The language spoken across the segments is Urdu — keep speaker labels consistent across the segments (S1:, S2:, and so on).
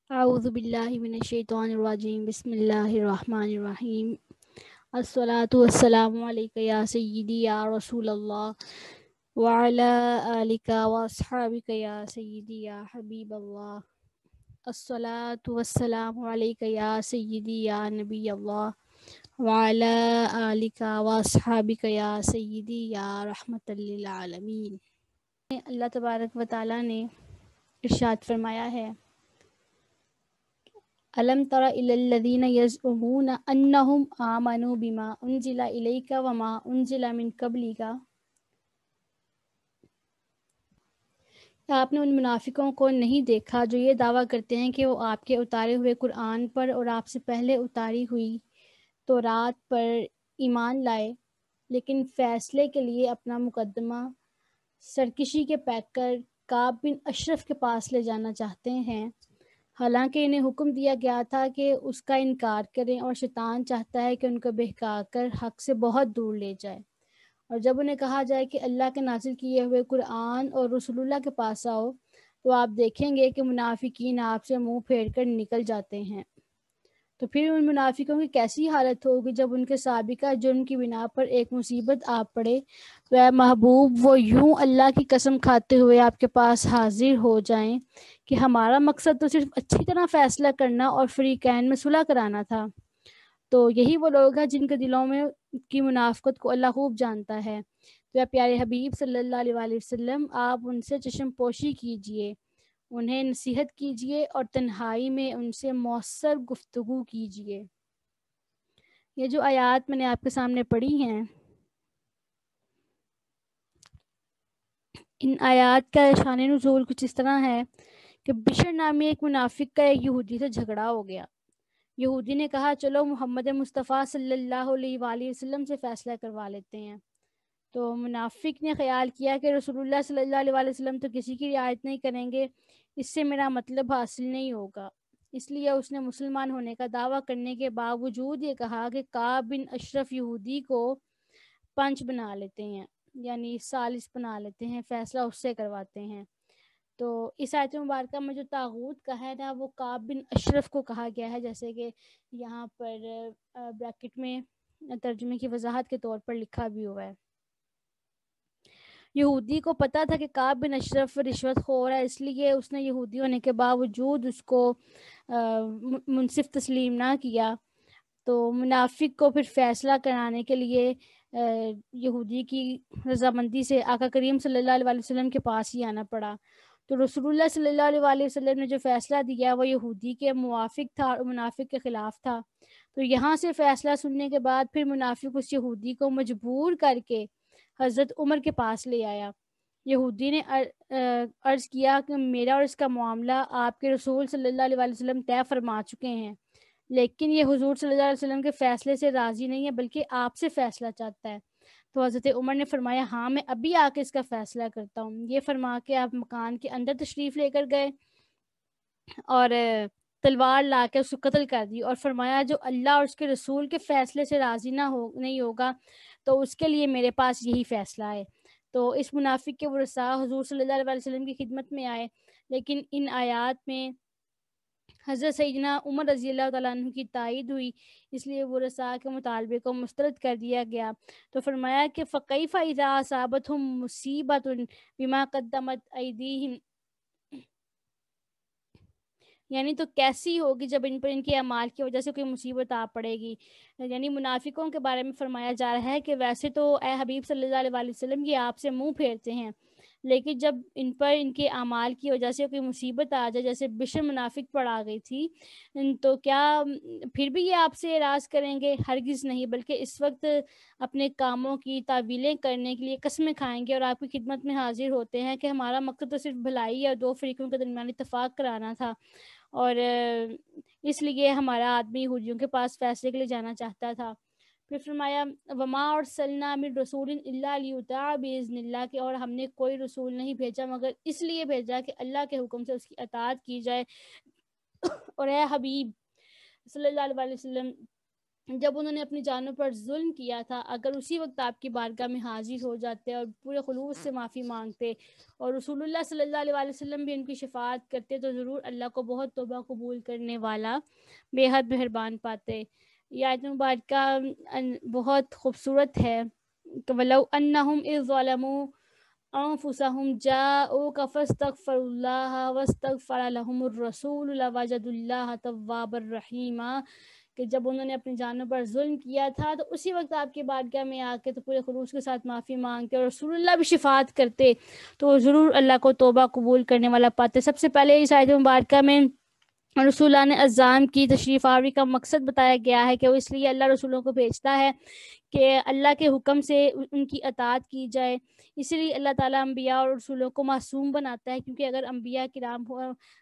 S1: اعوذ باللہ من الشیطان الرجیم بسم اللہ الرحمن الرحیم الصلاۃ والسلام علیک یا سیدی یا رسول اللہ وعلی آلک واصحابک یا سیدی یا حبیب اللہ الصلاۃ والسلام علیک یا سیدی یا نبی اللہ وعلی آلک واصحابک یا سیدی یا رحمت للعالمین۔ اللہ تبارک و تعالیٰ نے ارشاد فرمایا ہے، أَلَمْ تَرَ إِلَى الَّذِينَ يَزْعُمُونَ أَنَّهُمْ آمَنُوا بِمَا أُنزِلَ إِلَيْكَ وَمَا أُنزِلَ مِن قَبْلِكَ۔ آپ نے ان منافقوں کو نہیں دیکھا جو یہ دعویٰ کرتے ہیں کہ وہ آپ کے اتارے ہوئے قرآن پر اور آپ سے پہلے اتاری ہوئی تورات پر ایمان لائے، لیکن فیصلے کے لیے اپنا مقدمہ سرکشی کے پیکر کعب بن اشرف کے پاس لے جانا چاہتے ہیں، حالانکہ انہیں حکم دیا گیا تھا کہ اس کا انکار کریں، اور شیطان چاہتا ہے کہ ان کو بہکا کر حق سے بہت دور لے جائے۔ اور جب انہیں کہا جائے کہ اللہ کے نازل کیے ہوئے قرآن اور رسول اللہ کے پاس آؤ، تو آپ دیکھیں گے کہ منافقین آپ سے منہ پھیر کر نکل جاتے ہیں۔ تو پھر ان منافقوں کی کیسی حالت ہوگی جب ان کے سابقہ جرم کی بنا پر ایک مصیبت آ پڑے تو اے محبوب وہ یوں اللہ کی قسم کھاتے ہوئے آپ کے پاس حاضر ہو جائیں کہ ہمارا مقصد تو صرف اچھی طرح فیصلہ کرنا اور فریقین میں صلح کرانا تھا۔ تو یہی وہ لوگ ہیں جن کے دلوں میں کی منافقت کو اللہ خوب جانتا ہے۔ تو اے پیارے حبیب صلی اللہ علیہ وآلہ وسلم، آپ ان سے چشم پوشی کیجئے، انہیں نصیحت کیجئے اور تنہائی میں ان سے مؤثر گفتگو کیجئے۔ یہ جو آیات میں نے آپ کے سامنے پڑھی ہیں، ان آیات کا شان نزول کچھ اس طرح ہے کہ بشر نامی ایک منافق کا ایک یہودی سے جھگڑا ہو گیا۔ یہودی نے کہا چلو محمد مصطفیٰ صلی اللہ علیہ وآلہ وسلم سے فیصلہ کروا لیتے ہیں۔ تو منافق نے خیال کیا کہ رسول اللہ صلی اللہ علیہ وآلہ وسلم تو کسی کی رعایت نہیں کریں گے، اس سے میرا مطلب حاصل نہیں ہوگا، اس لیے اس نے مسلمان ہونے کا دعویٰ کرنے کے باوجود یہ کہا کہ کعب بن اشرف یہودی کو پنچ بنا لیتے ہیں، یعنی ثالث بنا لیتے ہیں، فیصلہ اس سے کرواتے ہیں۔ تو اس آیت مبارکہ میں جو طاغوت کا ہے نا، وہ کعب بن اشرف کو کہا گیا ہے، جیسے کہ یہاں پر بریکٹ میں ترجمے کی وضاحت کے طور پر لکھا بھی ہوا ہے۔ یہودی کو پتا تھا کہ کعب بن اشرف رشوت خور ہے، اس لیے اس نے یہودی ہونے کے باوجود اس کو منصف تسلیم نہ کیا۔ تو منافق کو پھر فیصلہ کرانے کے لیے یہودی کی رضامندی سے آقا کریم صلی اللہ علیہ وسلم کے پاس ہی آنا پڑا۔ تو رسول اللہ صلی اللہ علیہ وسلم نے جو فیصلہ دیا وہ یہودی کے موافق تھا اور منافق کے خلاف تھا۔ تو یہاں سے فیصلہ سننے کے بعد پھر منافق اس یہودی کو مجبور کر کے حضرت عمر کے پاس لے آیا۔ یہودی نے عرض کیا کہ میرا اور اس کا معاملہ آپ کے رسول صلی اللہ علیہ وسلم طے فرما چکے ہیں، لیکن یہ حضور صلی اللہ علیہ وسلم کے فیصلے سے راضی نہیں ہے بلکہ آپ سے فیصلہ چاہتا ہے۔ تو حضرت عمر نے فرمایا ہاں میں ابھی آ کے اس کا فیصلہ کرتا ہوں۔ یہ فرما کے آپ مکان کے اندر تشریف لے کر گئے اور تلوار لا کے اس کو قتل کر دی، اور فرمایا جو اللہ اور اس کے رسول کے فیصلے سے راضی نہیں ہوگا تو اس کے لیے میرے پاس یہی فیصلہ ہے۔ تو اس منافق کے ورثاء حضور صلی اللہ علیہ وسلم کی خدمت میں آئے، لیکن ان آیات میں حضرت سیدنا عمر رضی اللہ تعالیٰ عنہ کی تائید ہوئی، اس لیے ورثاء کے مطالبے کو مسترد کر دیا گیا۔ تو فرمایا کہ فَكَيْفَ إِذَا أَصَابَتْهُم مُّصِيبَةٌ بِمَا قَدَّمَتْ أَيْدِيهِمْ، یعنی تو کیسی ہوگی جب ان پر ان کے اعمال کی وجہ سے کوئی مصیبت آ پڑے گی۔ یعنی منافقوں کے بارے میں فرمایا جا رہا ہے کہ ویسے تو اے حبیب صلی اللہ علیہ وسلم یہ آپ سے منہ پھیرتے ہیں، لیکن جب ان پر ان کے اعمال کی وجہ سے کوئی مصیبت آ جائے، جیسے بشر منافق پر آ گئی تھی، تو کیا پھر بھی یہ آپ سے اعراض کریں گے؟ ہرگز نہیں، بلکہ اس وقت اپنے کاموں کی تعویلیں کرنے کے لیے قسمیں کھائیں گے اور آپ کی خدمت میں حاضر ہوتے ہیں کہ ہمارا مقصد تو صرف بھلائی اور دو فریقوں کے درمیان اتفاق کرانا تھا، اور اس لیے ہمارا آدمی یہودیوں کے پاس فیصلے کے لیے جانا چاہتا تھا۔ پھر فرمایا وما ارسلنا من رسول الا لیطاع باذن اللہ، کہ اور ہم نے کوئی رسول نہیں بھیجا مگر اس لیے بھیجا کہ اللہ کے حکم سے اس کی اطاعت کی جائے۔ اور اے حبیب صلی اللہ علیہ وسلم، جب انہوں نے اپنی جانوں پر ظلم کیا تھا، اگر اسی وقت آپ کی بارگاہ میں حاضر ہو جاتے اور پورے خلوص سے معافی مانگتے اور رسول اللہ صلی اللہ علیہ وآلہ وسلم بھی ان کی شفاعت کرتے، تو ضرور اللہ کو بہت توبہ قبول کرنے والا، بے حد مہربان پاتے۔ یہ آیت مبارکہ بہت خوبصورت ہے کہ وَلَوْ أَنَّهُمْ إِذ ظَلَمُوا أَنفُسَهُمْ جَاءُوكَ فَاسْتَغْفَرُوا اللَّهَ وَاسْتَغْفَرَ لَهُمُ الرَّسُولُ لَوَجَدُوا اللَّهَ تَوَّابًا رَحِيمًا، کہ جب انہوں نے اپنی جانوں پر ظلم کیا تھا تو اسی وقت آپ کی بارگاہ میں آ کے تو پورے خلوص کے ساتھ معافی مانگتے اور رسول اللہ بھی شفاعت کرتے تو ضرور اللہ کو توبہ قبول کرنے والا پاتے۔ سب سے پہلے اس آیت مبارکہ میں رسول اللہ نے اذان کی تشریف آوری کا مقصد بتایا گیا ہے کہ وہ اس لیے اللہ رسولوں کو بھیجتا ہے کہ اللہ کے حکم سے ان کی اطاعت کی جائے، اسی لیے اللہ تعالیٰ انبیاء اور رسولوں کو معصوم بناتا ہے، کیونکہ اگر انبیاء کرام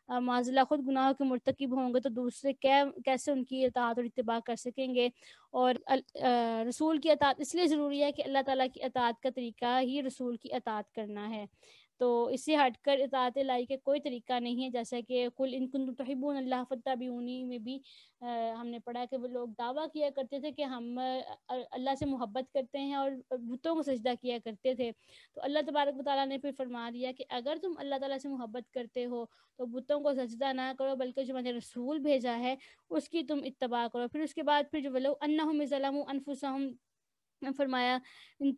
S1: معاذ اللہ خود گناہوں کے مرتکب ہوں گے تو دوسرے کیسے ان کی اطاعت اور اتباع کر سکیں گے۔ اور رسول کی اطاعت اس لیے ضروری ہے کہ اللہ تعالیٰ کی اطاعت کا طریقہ ہی رسول کی اطاعت کرنا ہے، تو اس سے ہٹ کر اطاعت الہی کے کوئی طریقہ نہیں ہے، جیسا کہ قل ان کنتم تحبون اللہ فاتبعونی میں بھی ہم نے پڑھا کہ وہ لوگ دعویٰ کیا کرتے تھے کہ ہم اللہ سے محبت کرتے ہیں اور بتوں کو سجدہ کیا کرتے تھے، تو اللہ تبارک و تعالیٰ نے پھر فرما دیا کہ اگر تم اللہ تعالیٰ سے محبت کرتے ہو تو بتوں کو سجدہ نہ کرو، بلکہ جو میں نے رسول بھیجا ہے اس کی تم اتباع کرو۔ پھر اس کے بعد پھر جو وَلَوْ أَنَّهُمْ ظَلَمُوا أَنفُسَهُمْ فرمایا،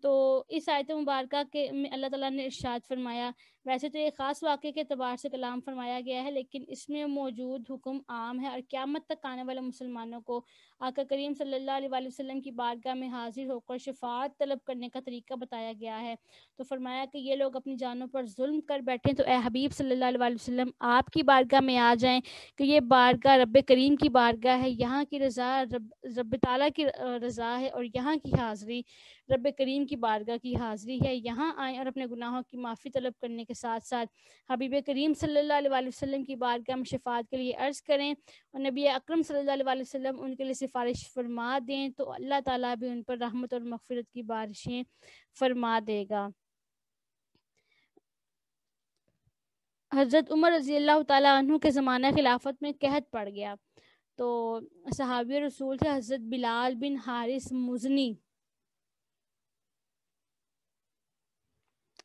S1: تو اس آیت مبارکہ کے میں اللہ تعالیٰ نے ارشاد فرمایا، ویسے تو یہ خاص واقعے کے اعتبار سے کلام فرمایا گیا ہے، لیکن اس میں موجود حکم عام ہے اور قیامت تک آنے والے مسلمانوں کو آقا کریم صلی اللہ علیہ وآلہ وسلم کی بارگاہ میں حاضر ہو کر شفاعت طلب کرنے کا طریقہ بتایا گیا ہے۔ تو فرمایا کہ یہ لوگ اپنی جانوں پر ظلم کر بیٹھیں تو اے حبیب صلی اللہ علیہ وآلہ وسلم آپ کی بارگاہ میں آ جائیں کہ یہ بارگاہ رب کریم کی بارگاہ ہے، یہاں کی رضا رب تعالیٰ کی رضا ہے اور یہاں کی حاضری رب کریم کی بارگاہ کی حاضری ہے، یہاں آئیں اور اپنے گناہوں کی معافی طلب کرنے کے ساتھ ساتھ حبیب کریم صلی اللہ علیہ وآلہ وسلم کی بارگاہ میں شفاعت کے لیے عرض کریں اور نبی اکرم صلی اللہ علیہ وآلہ وسلم ان کے لیے سفارش فرما دیں تو اللہ تعالیٰ بھی ان پر رحمت اور مغفرت کی بارشیں فرما دے گا۔ حضرت عمر رضی اللہ تعالیٰ عنہ کے زمانہ خلافت میں قحط پڑ گیا، تو صحابی رسول تھے حضرت بلال بن حارث مزنی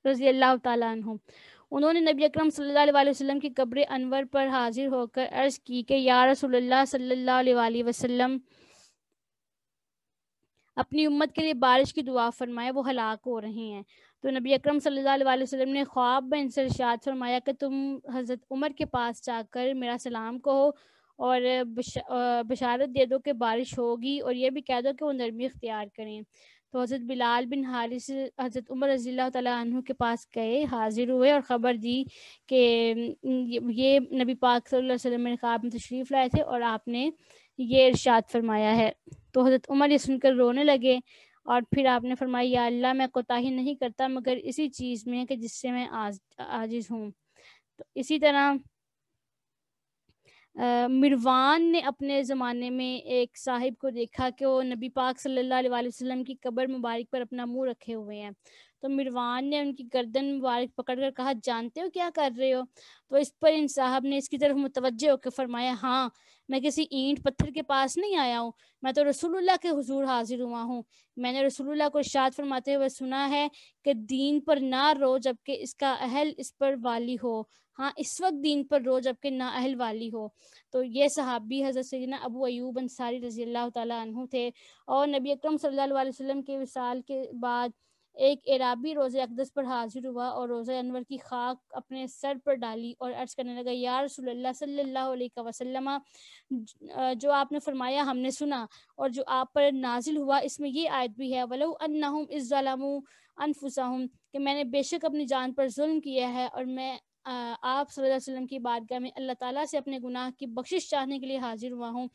S1: رضی اللہ تعالیٰ عنہ، انہوں نے نبی اکرم صلی اللہ علیہ وسلم کی قبر انور پر حاضر ہو کر عرض کی کہ یا رسول اللہ صلی اللہ علیہ وسلم، اپنی امت کے لیے بارش کی دعا فرمائے، وہ ہلاک ہو رہے ہیں۔ تو نبی اکرم صلی اللہ علیہ وسلم نے خواب میں ان سے ارشاد فرمایا کہ تم حضرت عمر کے پاس جا کر میرا سلام کہو اور بشارت دے دو کہ بارش ہوگی، اور یہ بھی کہہ دو کہ وہ نرمی اختیار کریں۔ تو حضرت بلال بن حارث حضرت عمر رضی اللہ تعالیٰ عنہ کے پاس گئے، حاضر ہوئے اور خبر دی کہ یہ نبی پاک صلی اللہ علیہ وسلم میرے خواب میں تشریف لائے تھے اور آپ نے یہ ارشاد فرمایا ہے۔ تو حضرت عمر یہ سن کر رونے لگے اور پھر آپ نے فرمایا یا اللہ، میں کوتاہی نہیں کرتا مگر اسی چیز میں کہ جس سے میں عاجز ہوں۔ تو اسی طرح مروان نے اپنے زمانے میں ایک صاحب کو دیکھا کہ وہ نبی پاک صلی اللہ علیہ وآلہ وسلم کی قبر مبارک پر اپنا منہ رکھے ہوئے ہیں، تو مروان نے ان کی گردن مبارک پکڑ کر کہا جانتے ہو کیا کر رہے ہو؟ تو اس پر ان صاحب نے اس کی طرف متوجہ ہو کے فرمایا ہاں، میں کسی اینٹ پتھر کے پاس نہیں آیا ہوں، میں تو رسول اللہ کے حضور حاضر ہوا ہوں۔ میں نے رسول اللہ کو ارشاد فرماتے ہوئے سنا ہے کہ دین پر نہ رو جبکہ اس کا اہل اس پر والی ہو، ہاں اس وقت دین پر رو جبکہ نا اہل والی ہو۔ تو یہ صحابی حضرت سیدنا ابو ایوب انصاری رضی اللہ تعالیٰ عنہ تھے، اور نبی اکرم صلی اللہ علیہ وسلم کے وصال کے بعد ایک اعرابی روزہ اقدس پر حاضر ہوا اور روزہ انور کی خاک اپنے سر پر ڈالی اور عرض کرنے لگا یا رسول اللہ صلی اللہ علیہ وسلم، جو آپ نے فرمایا ہم نے سنا اور جو آپ پر نازل ہوا اس میں یہ آیت بھی ہے وَلَوْ أَنَّهُمْ إِذْ ظَلَمُوا أَنفُسَهُمْ، کہ میں نے بے شک اپنی جان پر ظلم کیا ہے اور میں آپ صلی اللہ علیہ وسلم کی بارگاہ میں اللہ تعالیٰ سے اپنے گناہ کی بخشش چاہنے کے لیے حاضر ہوا ہوں،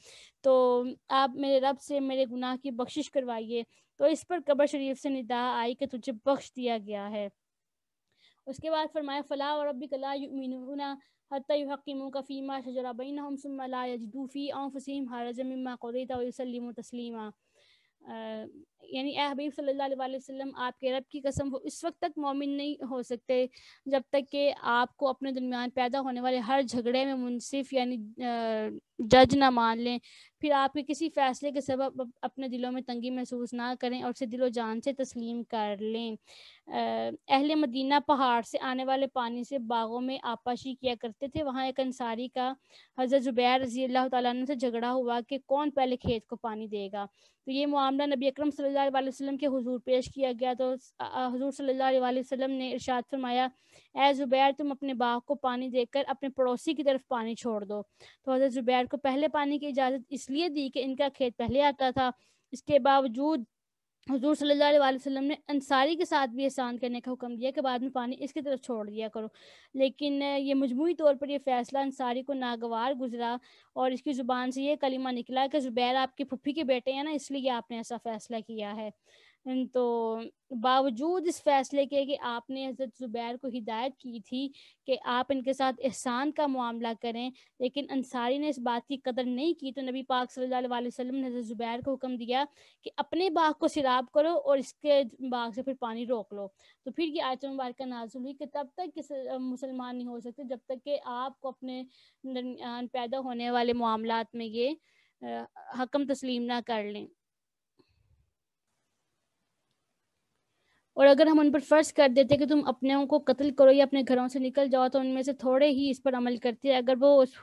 S1: تو آپ میرے رب سے میرے گناہ کی بخشش کروائیے۔ تو اس پر قبر شریف سے ندا آئی کہ تجھے بخش دیا گیا ہے۔ اس کے بعد فرمایا فَلَا وَرَبِّكَ لَا يُؤْمِنُونَ حَتَّى يُحَكِّمُوكَ فِي مَا شَجَرَ بَيْنَهُمْ ثُمَّ لَا يَجِدُوا فِي أَنفُسِهِمْ حَرَجًا مِّمَّا قَضَيْتَ وَيُسَلِّمُوا تَسْلِيمًا، یعنی اے حبیب صلی اللہ علیہ وسلم، آپ کے رب کی قسم وہ اس وقت تک مومن نہیں ہو سکتے جب تک کہ آپ کو اپنے درمیان پیدا ہونے والے ہر جھگڑے میں منصف یعنی جج نہ مان لیں، پھر آپ کے کسی فیصلے کے سبب اپنے دلوں میں تنگی محسوس نہ کریں اور اسے دل و جان سے تسلیم کر لیں۔ اہل مدینہ پہاڑ سے آنے والے پانی سے باغوں میں آپاشی کیا کرتے تھے۔ وہاں ایک انصاری کا حضرت زبیر رضی اللہ تعالیٰ عنہ سے جھگڑا ہوا کہ کون پہلے کھیت کو پانی دے گا، تو یہ معاملہ نبی اکرم صلی اللہ علیہ وسلم کے حضور پیش کیا گیا، تو حضور صلی اللہ علیہ وسلم نے ارشاد فرمایا، اے زبیر، تم اپنے باغ کو پانی دے کر اپنے پڑوسی کی طرف پانی چھوڑ دو۔ تو حضرت زبیر کو پہلے پانی کی اجازت اس لیے دی کہ ان کا کھیت پہلے آتا تھا۔ اس کے باوجود حضور صلی اللہ علیہ وسلم نے انصاری کے ساتھ بھی احسان کرنے کا حکم دیا کہ بعد میں پانی اس کی طرف چھوڑ دیا کرو، لیکن یہ مجموعی طور پر یہ فیصلہ انصاری کو ناگوار گزرا اور اس کی زبان سے یہ کلمہ نکلا کہ زبیر آپ کی پھپھی کے بیٹے ہیں نا، اس لیے آپ نے ایسا فیصلہ کیا ہے۔ تو باوجود اس فیصلے کے کہ آپ نے حضرت زبیر کو ہدایت کی تھی کہ آپ ان کے ساتھ احسان کا معاملہ کریں، لیکن انصاری نے اس بات کی قدر نہیں کی، تو نبی پاک صلی اللہ علیہ وسلم نے حضرت زبیر کو حکم دیا کہ اپنے باغ کو سیراب کرو اور اس کے باغ سے پھر پانی روک لو۔ تو پھر یہ آیت مبارکہ نازل ہوئی کہ تب تک کسی مسلمان نہیں ہو سکتے جب تک کہ آپ کو اپنے درمیان پیدا ہونے والے معاملات میں یہ حکم تسلیم نہ کر لیں۔ اور اگر ہم ان پر فرض کر دیتے کہ تم اپنوں کو قتل کرو یا اپنے گھروں سے نکل جاؤ، تو ان میں سے تھوڑے ہی اس پر عمل کرتے۔ اگر وہ اس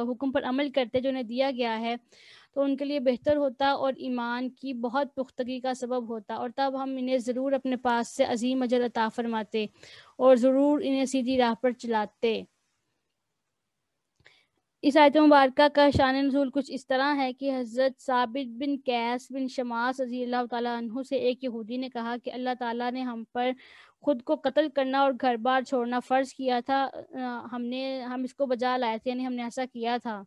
S1: حکم پر عمل کرتے جو انہیں دیا گیا ہے تو ان کے لیے بہتر ہوتا اور ایمان کی بہت پختگی کا سبب ہوتا، اور تب ہم انہیں ضرور اپنے پاس سے عظیم اجر عطا فرماتے اور ضرور انہیں سیدھی راہ پر چلاتے۔ اس آیت مبارکہ کا شان نزول کچھ اس طرح ہے کہ حضرت ثابت بن قیس بن شماس رضی اللہ تعالیٰ عنہ سے ایک یہودی نے کہا کہ اللہ تعالیٰ نے ہم پر خود کو قتل کرنا اور گھر بار چھوڑنا فرض کیا تھا، ہم اس کو بجا لائے تھے، یعنی ہم نے ایسا کیا تھا۔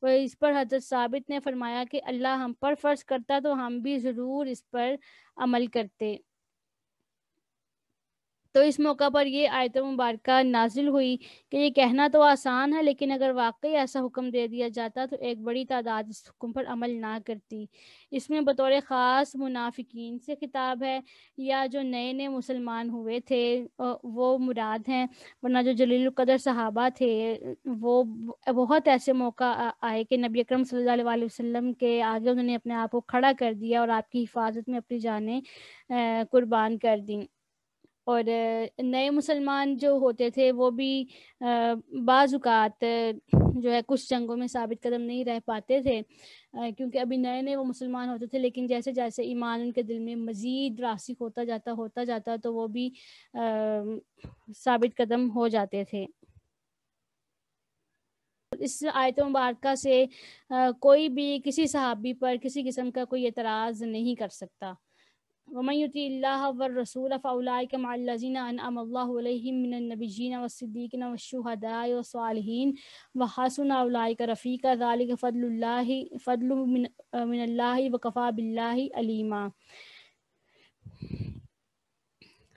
S1: تو اس پر حضرت ثابت نے فرمایا کہ اللہ ہم پر فرض کرتا تو ہم بھی ضرور اس پر عمل کرتے۔ تو اس موقع پر یہ آیت مبارکہ نازل ہوئی کہ یہ کہنا تو آسان ہے، لیکن اگر واقعی ایسا حکم دے دیا جاتا تو ایک بڑی تعداد اس حکم پر عمل نہ کرتی۔ اس میں بطور خاص منافقین سے خطاب ہے، یا جو نئے نئے مسلمان ہوئے تھے وہ مراد ہیں، ورنہ جو جلیل القدر صحابہ تھے وہ بہت ایسے موقع آئے کہ نبی اکرم صلی اللہ علیہ وسلم کے آگے انہوں نے اپنے آپ کو کھڑا کر دیا اور آپ کی حفاظت میں اپنی جانیں قربان کر دیں۔ اور نئے مسلمان جو ہوتے تھے وہ بھی بعض اوقات جو ہے کچھ جنگوں میں ثابت قدم نہیں رہ پاتے تھے، کیونکہ ابھی نئے نئے وہ مسلمان ہوتے تھے، لیکن جیسے جیسے ایمان ان کے دل میں مزید راسخ ہوتا جاتا تو وہ بھی ثابت قدم ہو جاتے تھے۔ اس آیت مبارکہ سے کوئی بھی کسی صحابی پر کسی قسم کا کوئی اعتراض نہیں کر سکتا۔ وَمَن يُطِعِ اللَّهَ وَالرَّسُولَ فَأُولَٰئِكَ مَعَ الَّذِينَ أَنْعَمَ اللَّهُ عَلَيْهِم مِّنَ النَّبِيِّينَ وَالصِّدِّيقِينَ وَالشُّهَدَاءِ وَالصَّالِحِينَ وَحَسُنَ أُولَٰئِكَ رَفِيقًا ذَلِكَ فَضْلٌ مِّنَ اللَّهِ وَكَفَىٰ بِاللَّهِ عَلِيمًا۔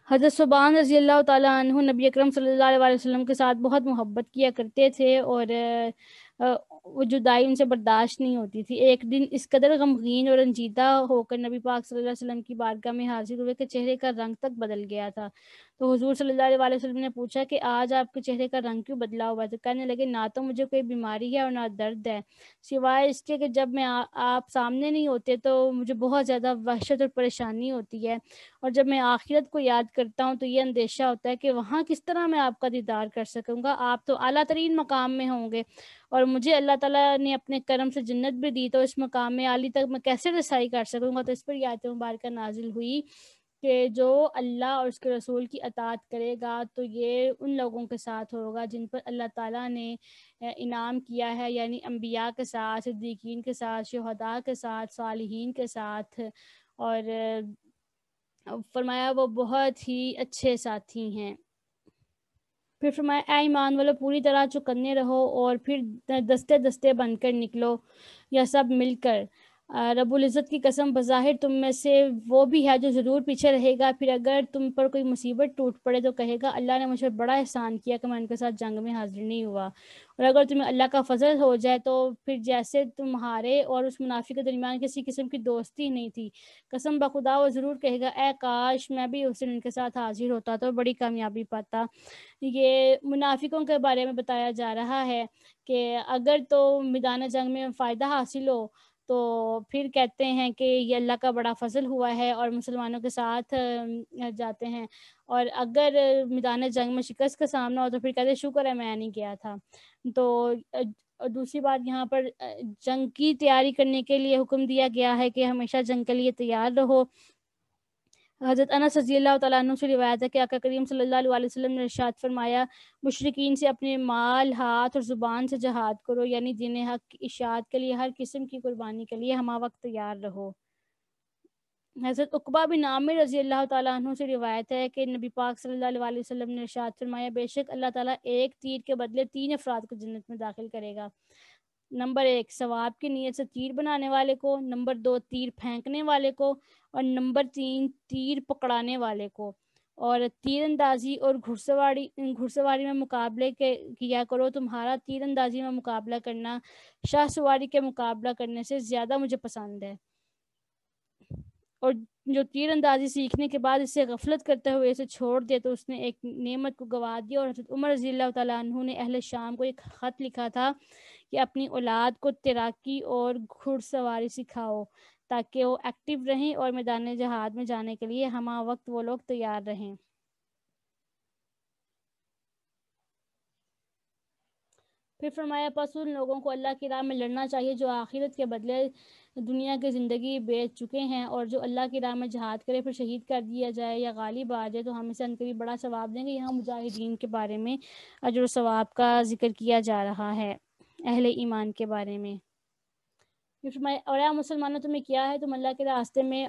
S1: حضرت ثوبان رضی اللہ تعالیٰ عنہ نبی اکرم صلی اللہ علیہ وسلم کے ساتھ بہت محبت کیا کرتے تھے، اور وہ جدائی ان سے برداشت نہیں ہوتی تھی۔ ایک دن اس قدر غمگین اور رنجیدہ ہو کر نبی پاک صلی اللہ علیہ وسلم کی بارگاہ میں حاضر ہوئے کہ چہرے کا رنگ تک بدل گیا تھا۔ تو حضور صلی اللہ علیہ وسلم نے پوچھا کہ آج آپ کے چہرے کا رنگ کیوں بدلا ہوا ہے؟ تو کہنے لگے، نہ تو مجھے کوئی بیماری ہے اور نہ درد ہے، سوائے اس کے کہ جب میں آپ سامنے نہیں ہوتے تو مجھے بہت زیادہ وحشت اور پریشانی ہوتی ہے، اور جب میں آخرت کو یاد کرتا ہوں تو یہ اندیشہ ہوتا ہے کہ وہاں کس طرح میں آپ کا دیدار کر سکوں گا، آپ تو اعلیٰ ترین مقام میں ہوں گے، اور مجھے اللہ تعالیٰ نے اپنے کرم سے جنت بھی دی، تو اس مقام میں عالی تک میں کیسے رسائی کر سکوں گا؟ تو اس پر یہ آیت مبارکہ نازل ہوئی کہ جو اللہ اور اس کے رسول کی اطاعت کرے گا تو یہ ان لوگوں کے ساتھ ہوگا جن پر اللہ تعالیٰ نے انعام کیا ہے، یعنی انبیاء کے ساتھ، صدیقین کے ساتھ، شہداء کے ساتھ، صالحین کے ساتھ، اور فرمایا وہ بہت ہی اچھے ساتھی ہیں۔ پھر فرمایا، اے ایمان والو، پوری طرح چوکنے رہو اور پھر دستے دستے بن کر نکلو، یا سب مل کر۔ رب العزت کی قسم، بظاہر تم میں سے وہ بھی ہے جو ضرور پیچھے رہے گا، پھر اگر تم پر کوئی مصیبت ٹوٹ پڑے تو کہے گا اللہ نے مجھ پر بڑا احسان کیا کہ میں ان کے ساتھ جنگ میں حاضر نہیں ہوا، اور اگر تمہیں اللہ کا فضل ہو جائے تو پھر جیسے تمہارے اور اس منافق کے درمیان کسی قسم کی دوستی نہیں تھی، قسم بخدا وہ ضرور کہے گا اے کاش میں بھی اس دن ان کے ساتھ حاضر ہوتا تو بڑی کامیابی پاتا۔ یہ منافقوں کے بارے میں بتایا جا رہا ہے کہ اگر تو میدان جنگ میں فائدہ حاصل ہو تو پھر کہتے ہیں کہ یہ اللہ کا بڑا فضل ہوا ہے اور مسلمانوں کے ساتھ جاتے ہیں، اور اگر میدان جنگ میں شکست کا سامنا ہو تو پھر کہتے ہیں شکر ہے میں نہیں گیا تھا۔ تو دوسری بات یہاں پر جنگ کی تیاری کرنے کے لیے حکم دیا گیا ہے کہ ہمیشہ جنگ کے لیے تیار رہو۔ حضرت انس رضی اللہ تعالیٰ عنہ سے روایت ہے کہ آقا کریم صلی اللہ علیہ وسلم نے ارشاد فرمایا، مشرکین سے اپنے مال، ہاتھ اور زبان سے جہاد کرو، یعنی دین حق کی اشاعت کے لیے ہر قسم کی قربانی کے لیے ہمہ وقت تیار رہو۔ حضرت عقبہ بن عامر رضی اللہ تعالیٰ عنہ سے روایت ہے کہ نبی پاک صلی اللہ علیہ وسلم نے ارشاد فرمایا، بے شک اللہ تعالیٰ ایک تیر کے بدلے 3 افراد کو جنت میں داخل کرے گا۔ نمبر 1 ثواب کی نیت سے تیر بنانے والے کو، نمبر 2 تیر پھینکنے والے کو، اور نمبر 3 تیر پکڑانے والے کو۔ اور تیر اندازی اور گھڑ سواری میں مقابلے کیا کرو، تمہارا تیر اندازی میں مقابلہ کرنا شاہ سواری کے مقابلہ کرنے سے زیادہ مجھے پسند ہے۔ اور جو تیر اندازی سیکھنے کے بعد اسے غفلت کرتے ہوئے اسے چھوڑ دے تو اس نے ایک نعمت کو گوا دیا۔ اور حضرت عمر رضی اللہ تعالیٰ عنہ نے اہل شام کو ایک خط لکھا تھا کہ اپنی اولاد کو تیراکی اور گھڑ سواری سکھاؤ تاکہ وہ ایکٹیو رہیں اور میدان جہاد میں جانے کے لیے ہمہ وقت وہ لوگ تیار رہیں۔ پھر فرمایا، پس ان لوگوں کو اللہ کی راہ میں لڑنا چاہیے جو آخرت کے بدلے دنیا کی زندگی بیچ چکے ہیں، اور جو اللہ کی راہ میں جہاد کرے پھر شہید کر دیا جائے یا غالب آ جائے تو ہم اسے عنقریب بڑا ثواب دیں گے۔ یہاں مجاہدین کے بارے میں اجر و ثواب کا ذکر کیا جا رہا ہے، اہل ایمان کے بارے میں۔ پھر فرمایا، اور اے مسلمانوں تمہیں کیا ہے، تم اللہ کے راستے میں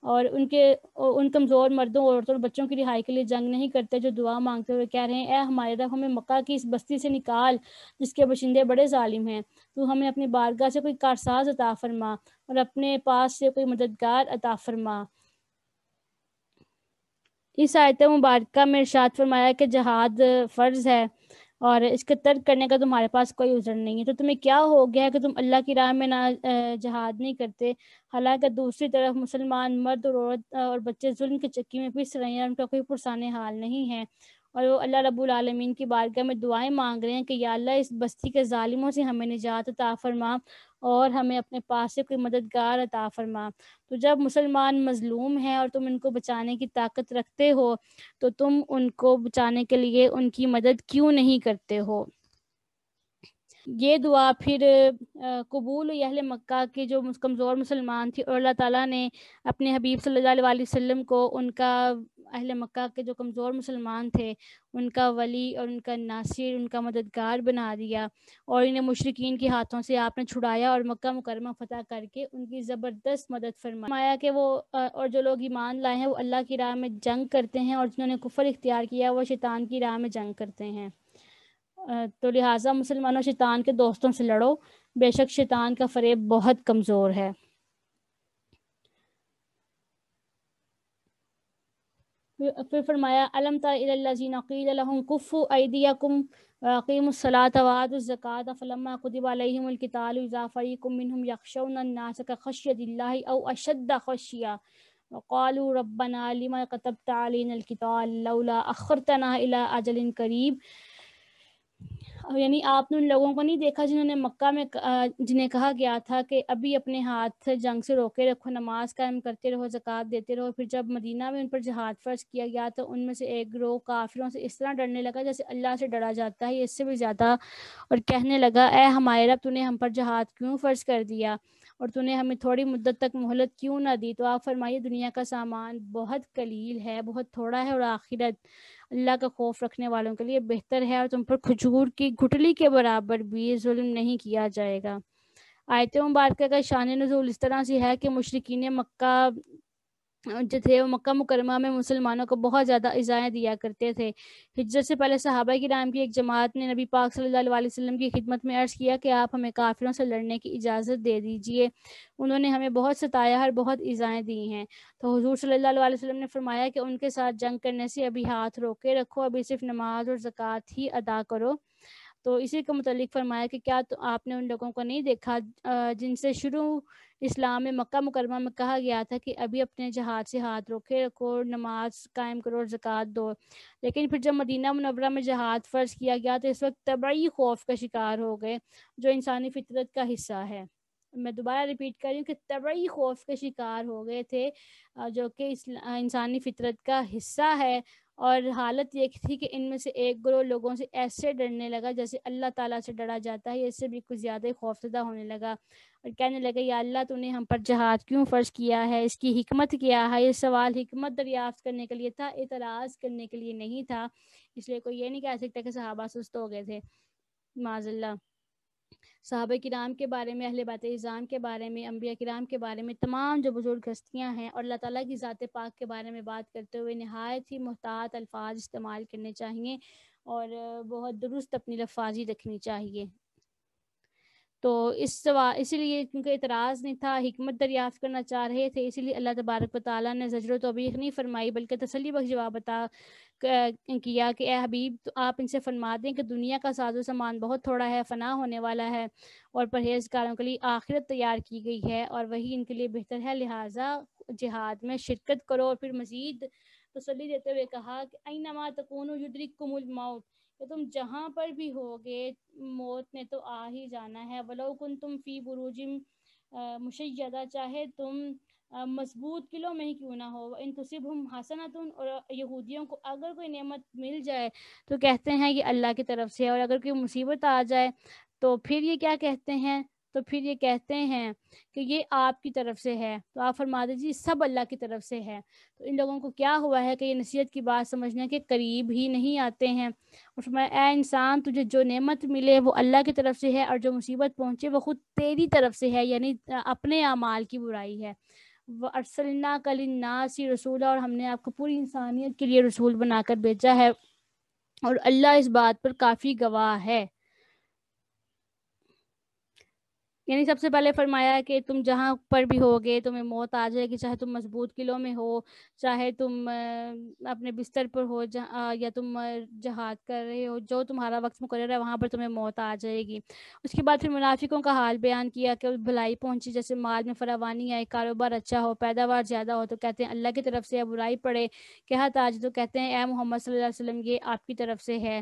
S1: اور ان کمزور مردوں، عورتوں اور بچوں کی رہائی کے لیے جنگ نہیں کرتے جو دعا مانگتے ہوئے کہہ رہے ہیں، اے ہمارے رب ہمیں مکہ کی اس بستی سے نکال جس کے باشندے بڑے ظالم ہیں، تو ہمیں اپنی بارگاہ سے کوئی کارساز عطا فرما اور اپنے پاس سے کوئی مددگار عطا فرما۔ اس آیت مبارکہ میں ارشاد فرمایا کہ جہاد فرض ہے اور اس کے ترک کرنے کا تمہارے پاس کوئی عذر نہیں ہے، تو تمہیں کیا ہو گیا ہے کہ تم اللہ کی راہ میں نہ جہاد نہیں کرتے، حالانکہ دوسری طرف مسلمان مرد اور عورت اور بچے ظلم کے چکی میں پس رہے ہیں اور ان کا کوئی پرسانے حال نہیں ہے، اور وہ اللہ رب العالمین کی بارگاہ میں دعائیں مانگ رہے ہیں کہ یا اللہ اس بستی کے ظالموں سے ہمیں نجات عطا فرما اور ہمیں اپنے پاس سے کوئی مددگار عطا فرما۔ تو جب مسلمان مظلوم ہیں اور تم ان کو بچانے کی طاقت رکھتے ہو تو تم ان کو بچانے کے لیے ان کی مدد کیوں نہیں کرتے ہو؟ یہ دعا پھر قبول ہوئی اہل مکہ کے جو کمزور مسلمان تھے، اور اللہ تعالیٰ نے اپنے حبیب صلی اللہ علیہ وسلم کو ان کا اہل مکہ کے جو کمزور مسلمان تھے ان کا ولی اور ان کا ناصر، ان کا مددگار بنا دیا، اور انہیں مشرکین کے ہاتھوں سے آپ نے چھڑایا اور مکہ مکرمہ فتح کر کے ان کی زبردست مدد فرمایا کہ وہ اور جو لوگ ایمان لائے ہیں وہ اللہ کی راہ میں جنگ کرتے ہیں، اور جنہوں نے کفر اختیار کیا وہ شیطان کی راہ میں جنگ کرتے ہیں۔ تو لہٰذا مسلمانوں شیطان کے دوستوں سے لڑو، بے شک شیطان کا فریب بہت کمزور ہے۔ پھر فرمایا، الم تر الی الذین قیل لهم کفوا ایدیکم واقیموا الصلاۃ وآتوا الزکاۃ فلما کتب علیہم القتال اذا فریق منهم یخشون الناس کخشیۃ اللہ او اشد خشیہ وقالوا ربنا لما كتبت علينا القتال لولا اخرتنا الى اجل قریب، یعنی آپ نے ان لوگوں کو نہیں دیکھا جنہوں نے مکہ میں جنہیں کہا گیا تھا کہ ابھی اپنے ہاتھ جنگ سے روکے رکھو، نماز قائم کرتے رہو، زکوٰۃ دیتے رہو، پھر جب مدینہ میں ان پر جہاد فرض کیا گیا تو ان میں سے ایک گروہ کافروں سے اس طرح ڈرنے لگا جیسے اللہ سے ڈرا جاتا ہے، اس سے بھی زیادہ، اور کہنے لگا، اے ہمارے رب تو نے ہم پر جہاد کیوں فرض کر دیا اور تو نے ہمیں تھوڑی مدت تک مہلت کیوں نہ دی؟ تو آپ فرمائیے دنیا کا سامان بہت قلیل ہے، بہت تھوڑا ہے، اور آخرت اللہ کا خوف رکھنے والوں کے لیے بہتر ہے، اور تم پر کھجور کی گٹھلی کے برابر بھی ظلم نہیں کیا جائے گا۔ آیت مبارکہ کا شان نزول اس طرح سے ہے کہ مشرکین مکہ جو تھے وہ مکہ مکرمہ میں مسلمانوں کو بہت زیادہ ایذائیں دیا کرتے تھے۔ ہجرت سے پہلے صحابہ کرام کی ایک جماعت نے نبی پاک صلی اللہ علیہ وسلم کی خدمت میں عرض کیا کہ آپ ہمیں کافروں سے لڑنے کی اجازت دے دیجئے، انہوں نے ہمیں بہت ستایا اور بہت ایذائیں دی ہیں۔ تو حضور صلی اللہ علیہ وسلم نے فرمایا کہ ان کے ساتھ جنگ کرنے سے ابھی ہاتھ روکے رکھو، ابھی صرف نماز اور زکوٰۃ ہی ادا کرو۔ تو اسی کے متعلق فرمایا کہ کیا تو آپ نے ان لوگوں کو نہیں دیکھا جن سے شروع اسلام میں مکہ مکرمہ میں کہا گیا تھا کہ ابھی اپنے جہاد سے ہاتھ روکے رکھو، نماز قائم کرو اور زکوٰۃ دو، لیکن پھر جب مدینہ منورہ میں جہاد فرض کیا گیا تو اس وقت طبعی خوف کا شکار ہو گئے جو انسانی فطرت کا حصہ ہے۔ میں دوبارہ ریپیٹ کر رہی ہوں کہ طبعی خوف کے شکار ہو گئے تھے، جو کہ انسانی فطرت کا حصہ ہے، اور حالت یہ تھی کہ ان میں سے ایک گروہ لوگوں سے ایسے ڈرنے لگا جیسے اللہ تعالیٰ سے ڈرا جاتا ہے، اس سے بھی کچھ زیادہ خوفزدہ ہونے لگا اور کہنے لگا یا اللہ تو نے ہم پر جہاد کیوں فرض کیا ہے، اس کی حکمت کیا ہے۔ یہ سوال حکمت دریافت کرنے کے لیے تھا، اعتراض کرنے کے لیے نہیں تھا، اس لیے کوئی یہ نہیں کہہ سکتا کہ صحابہ سست ہو گئے تھے، معاذ اللہ۔ صحابہ کرام کے بارے میں، اہل بیت اعظام کے بارے میں، انبیاء کرام کے بارے میں، تمام جو بزرگ ہستیاں ہیں اور اللہ تعالیٰ کی ذات پاک کے بارے میں بات کرتے ہوئے نہایت ہی محتاط الفاظ استعمال کرنے چاہیے اور بہت درست اپنی لفاظی رکھنی چاہیے۔ تو اسی لیے کیونکہ اعتراض نہیں تھا، حکمت دریافت کرنا چاہ رہے تھے، اسی لیے اللہ تبارک و تعالیٰ نے زجر و توبیخ نہیں فرمائی بلکہ تسلی بخش جواب عطا کیا کہ اے حبیب تو آپ ان سے فرما دیں کہ دنیا کا ساز و سامان بہت تھوڑا ہے، فنا ہونے والا ہے، اور پرہیزگاروں کے لیے آخرت تیار کی گئی ہے اور وہی ان کے لیے بہتر ہے، لہٰذا جہاد میں شرکت کرو۔ اور پھر مزید تسلی دیتے ہوئے کہا کہ اینما تکونوا یدرککم الموت، کہ تم جہاں پر بھی ہوگے موت نے تو آ ہی جانا ہے، ولو کنتم فی بروج مشیدہ، چاہے تم مضبوط قلعوں میں ہی کیوں نہ ہو، ان تصبہم حسنۃ، اور یہودیوں کو اگر کوئی نعمت مل جائے تو کہتے ہیں یہ اللہ کی طرف سے ہے، اور اگر کوئی مصیبت آ جائے تو پھر یہ کیا کہتے ہیں، تو پھر یہ کہتے ہیں کہ یہ آپ کی طرف سے ہے۔ تو آپ فرما دیجیے سب اللہ کی طرف سے ہے۔ تو ان لوگوں کو کیا ہوا ہے کہ یہ نصیحت کی بات سمجھنے کے قریب ہی نہیں آتے ہیں۔ اور فرمایا اے انسان تجھے جو نعمت ملے وہ اللہ کی طرف سے ہے، اور جو مصیبت پہنچے وہ خود تیری طرف سے ہے، یعنی اپنے اعمال کی برائی ہے۔ وَأَرْسَلْنَاكَ لِلنَّاسِ رَسُولًا، اور ہم نے آپ کو پوری انسانیت کے لیے رسول بنا کر بھیجا ہے، اور اللہ اس بات پر کافی گواہ ہے۔ یعنی سب سے پہلے فرمایا کہ تم جہاں پر بھی ہوگے تمہیں موت آ جائے گی، چاہے تم مضبوط قلعوں میں ہو، چاہے تم اپنے بستر پر ہو، یا تم جہاد کر رہے ہو، جو تمہارا وقت مقرر ہے وہاں پر تمہیں موت آ جائے گی۔ اس کے بعد پھر منافقوں کا حال بیان کیا کہ بھلائی پہنچی، جیسے مال میں فراوانی آئے، کاروبار اچھا ہو، پیداوار زیادہ ہو تو کہتے ہیں اللہ کی طرف سے ہے، برائی پڑے کہ ہاتھ آج تو کہتے ہیں اے محمد صلی اللہ علیہ وسلم یہ آپ کی طرف سے ہے۔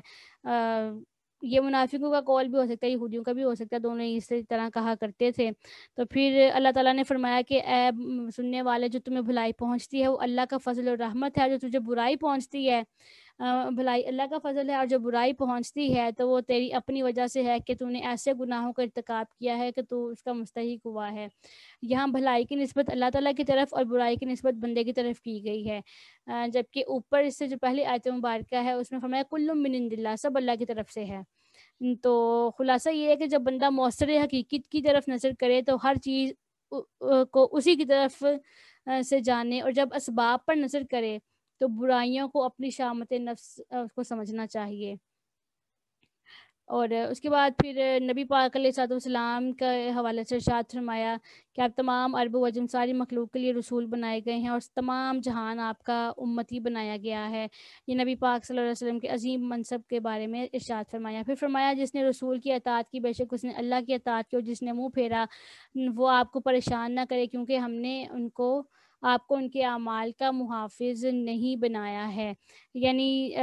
S1: یہ منافقوں کا قول بھی ہو سکتا ہے، یہودیوں کا بھی ہو سکتا ہے، دونوں اسی طرح کہا کرتے تھے۔ تو پھر اللہ تعالیٰ نے فرمایا کہ اے سننے والے، جو تمہیں بھلائی پہنچتی ہے وہ اللہ کا فضل اور رحمت ہے، جو تجھے برائی پہنچتی ہے بھلائی اللہ کا فضل ہے، اور جو برائی پہنچتی ہے تو وہ تیری اپنی وجہ سے ہے کہ تو نے ایسے گناہوں کا ارتکاب کیا ہے کہ تو اس کا مستحق ہوا ہے۔ یہاں بھلائی کی نسبت اللہ تعالیٰ کی طرف اور برائی کی نسبت بندے کی طرف کی گئی ہے، جبکہ اوپر اس سے جو پہلی آیت مبارکہ ہے اس میں فرمایا کل من عند اللہ، سب اللہ کی طرف سے ہے۔ تو خلاصہ یہ ہے کہ جب بندہ مؤثر حقیقت کی طرف نظر کرے تو ہر چیز کو اسی کی طرف سے جانے، اور جب اسباب پر نظر کرے تو برائیوں کو اپنی شامت نفس کو سمجھنا چاہیے۔ اور اس کے بعد پھر نبی پاک علیہ الصلوۃ والسلام کا حوالے سے ارشاد فرمایا کہ آپ تمام عرب و عجم ساری مخلوق کے لیے رسول بنائے گئے ہیں، اور تمام جہان آپ کا امتی بنایا گیا ہے۔ یہ نبی پاک صلی اللہ علیہ وسلم کے عظیم منصب کے بارے میں ارشاد فرمایا۔ پھر فرمایا جس نے رسول کی اطاعت کی بے شک اس نے اللہ کی اطاعت کی، اور جس نے منہ پھیرا وہ آپ کو پریشان نہ کرے، کیونکہ ہم نے آپ کو ان کے اعمال کا محافظ نہیں بنایا ہے۔ یعنی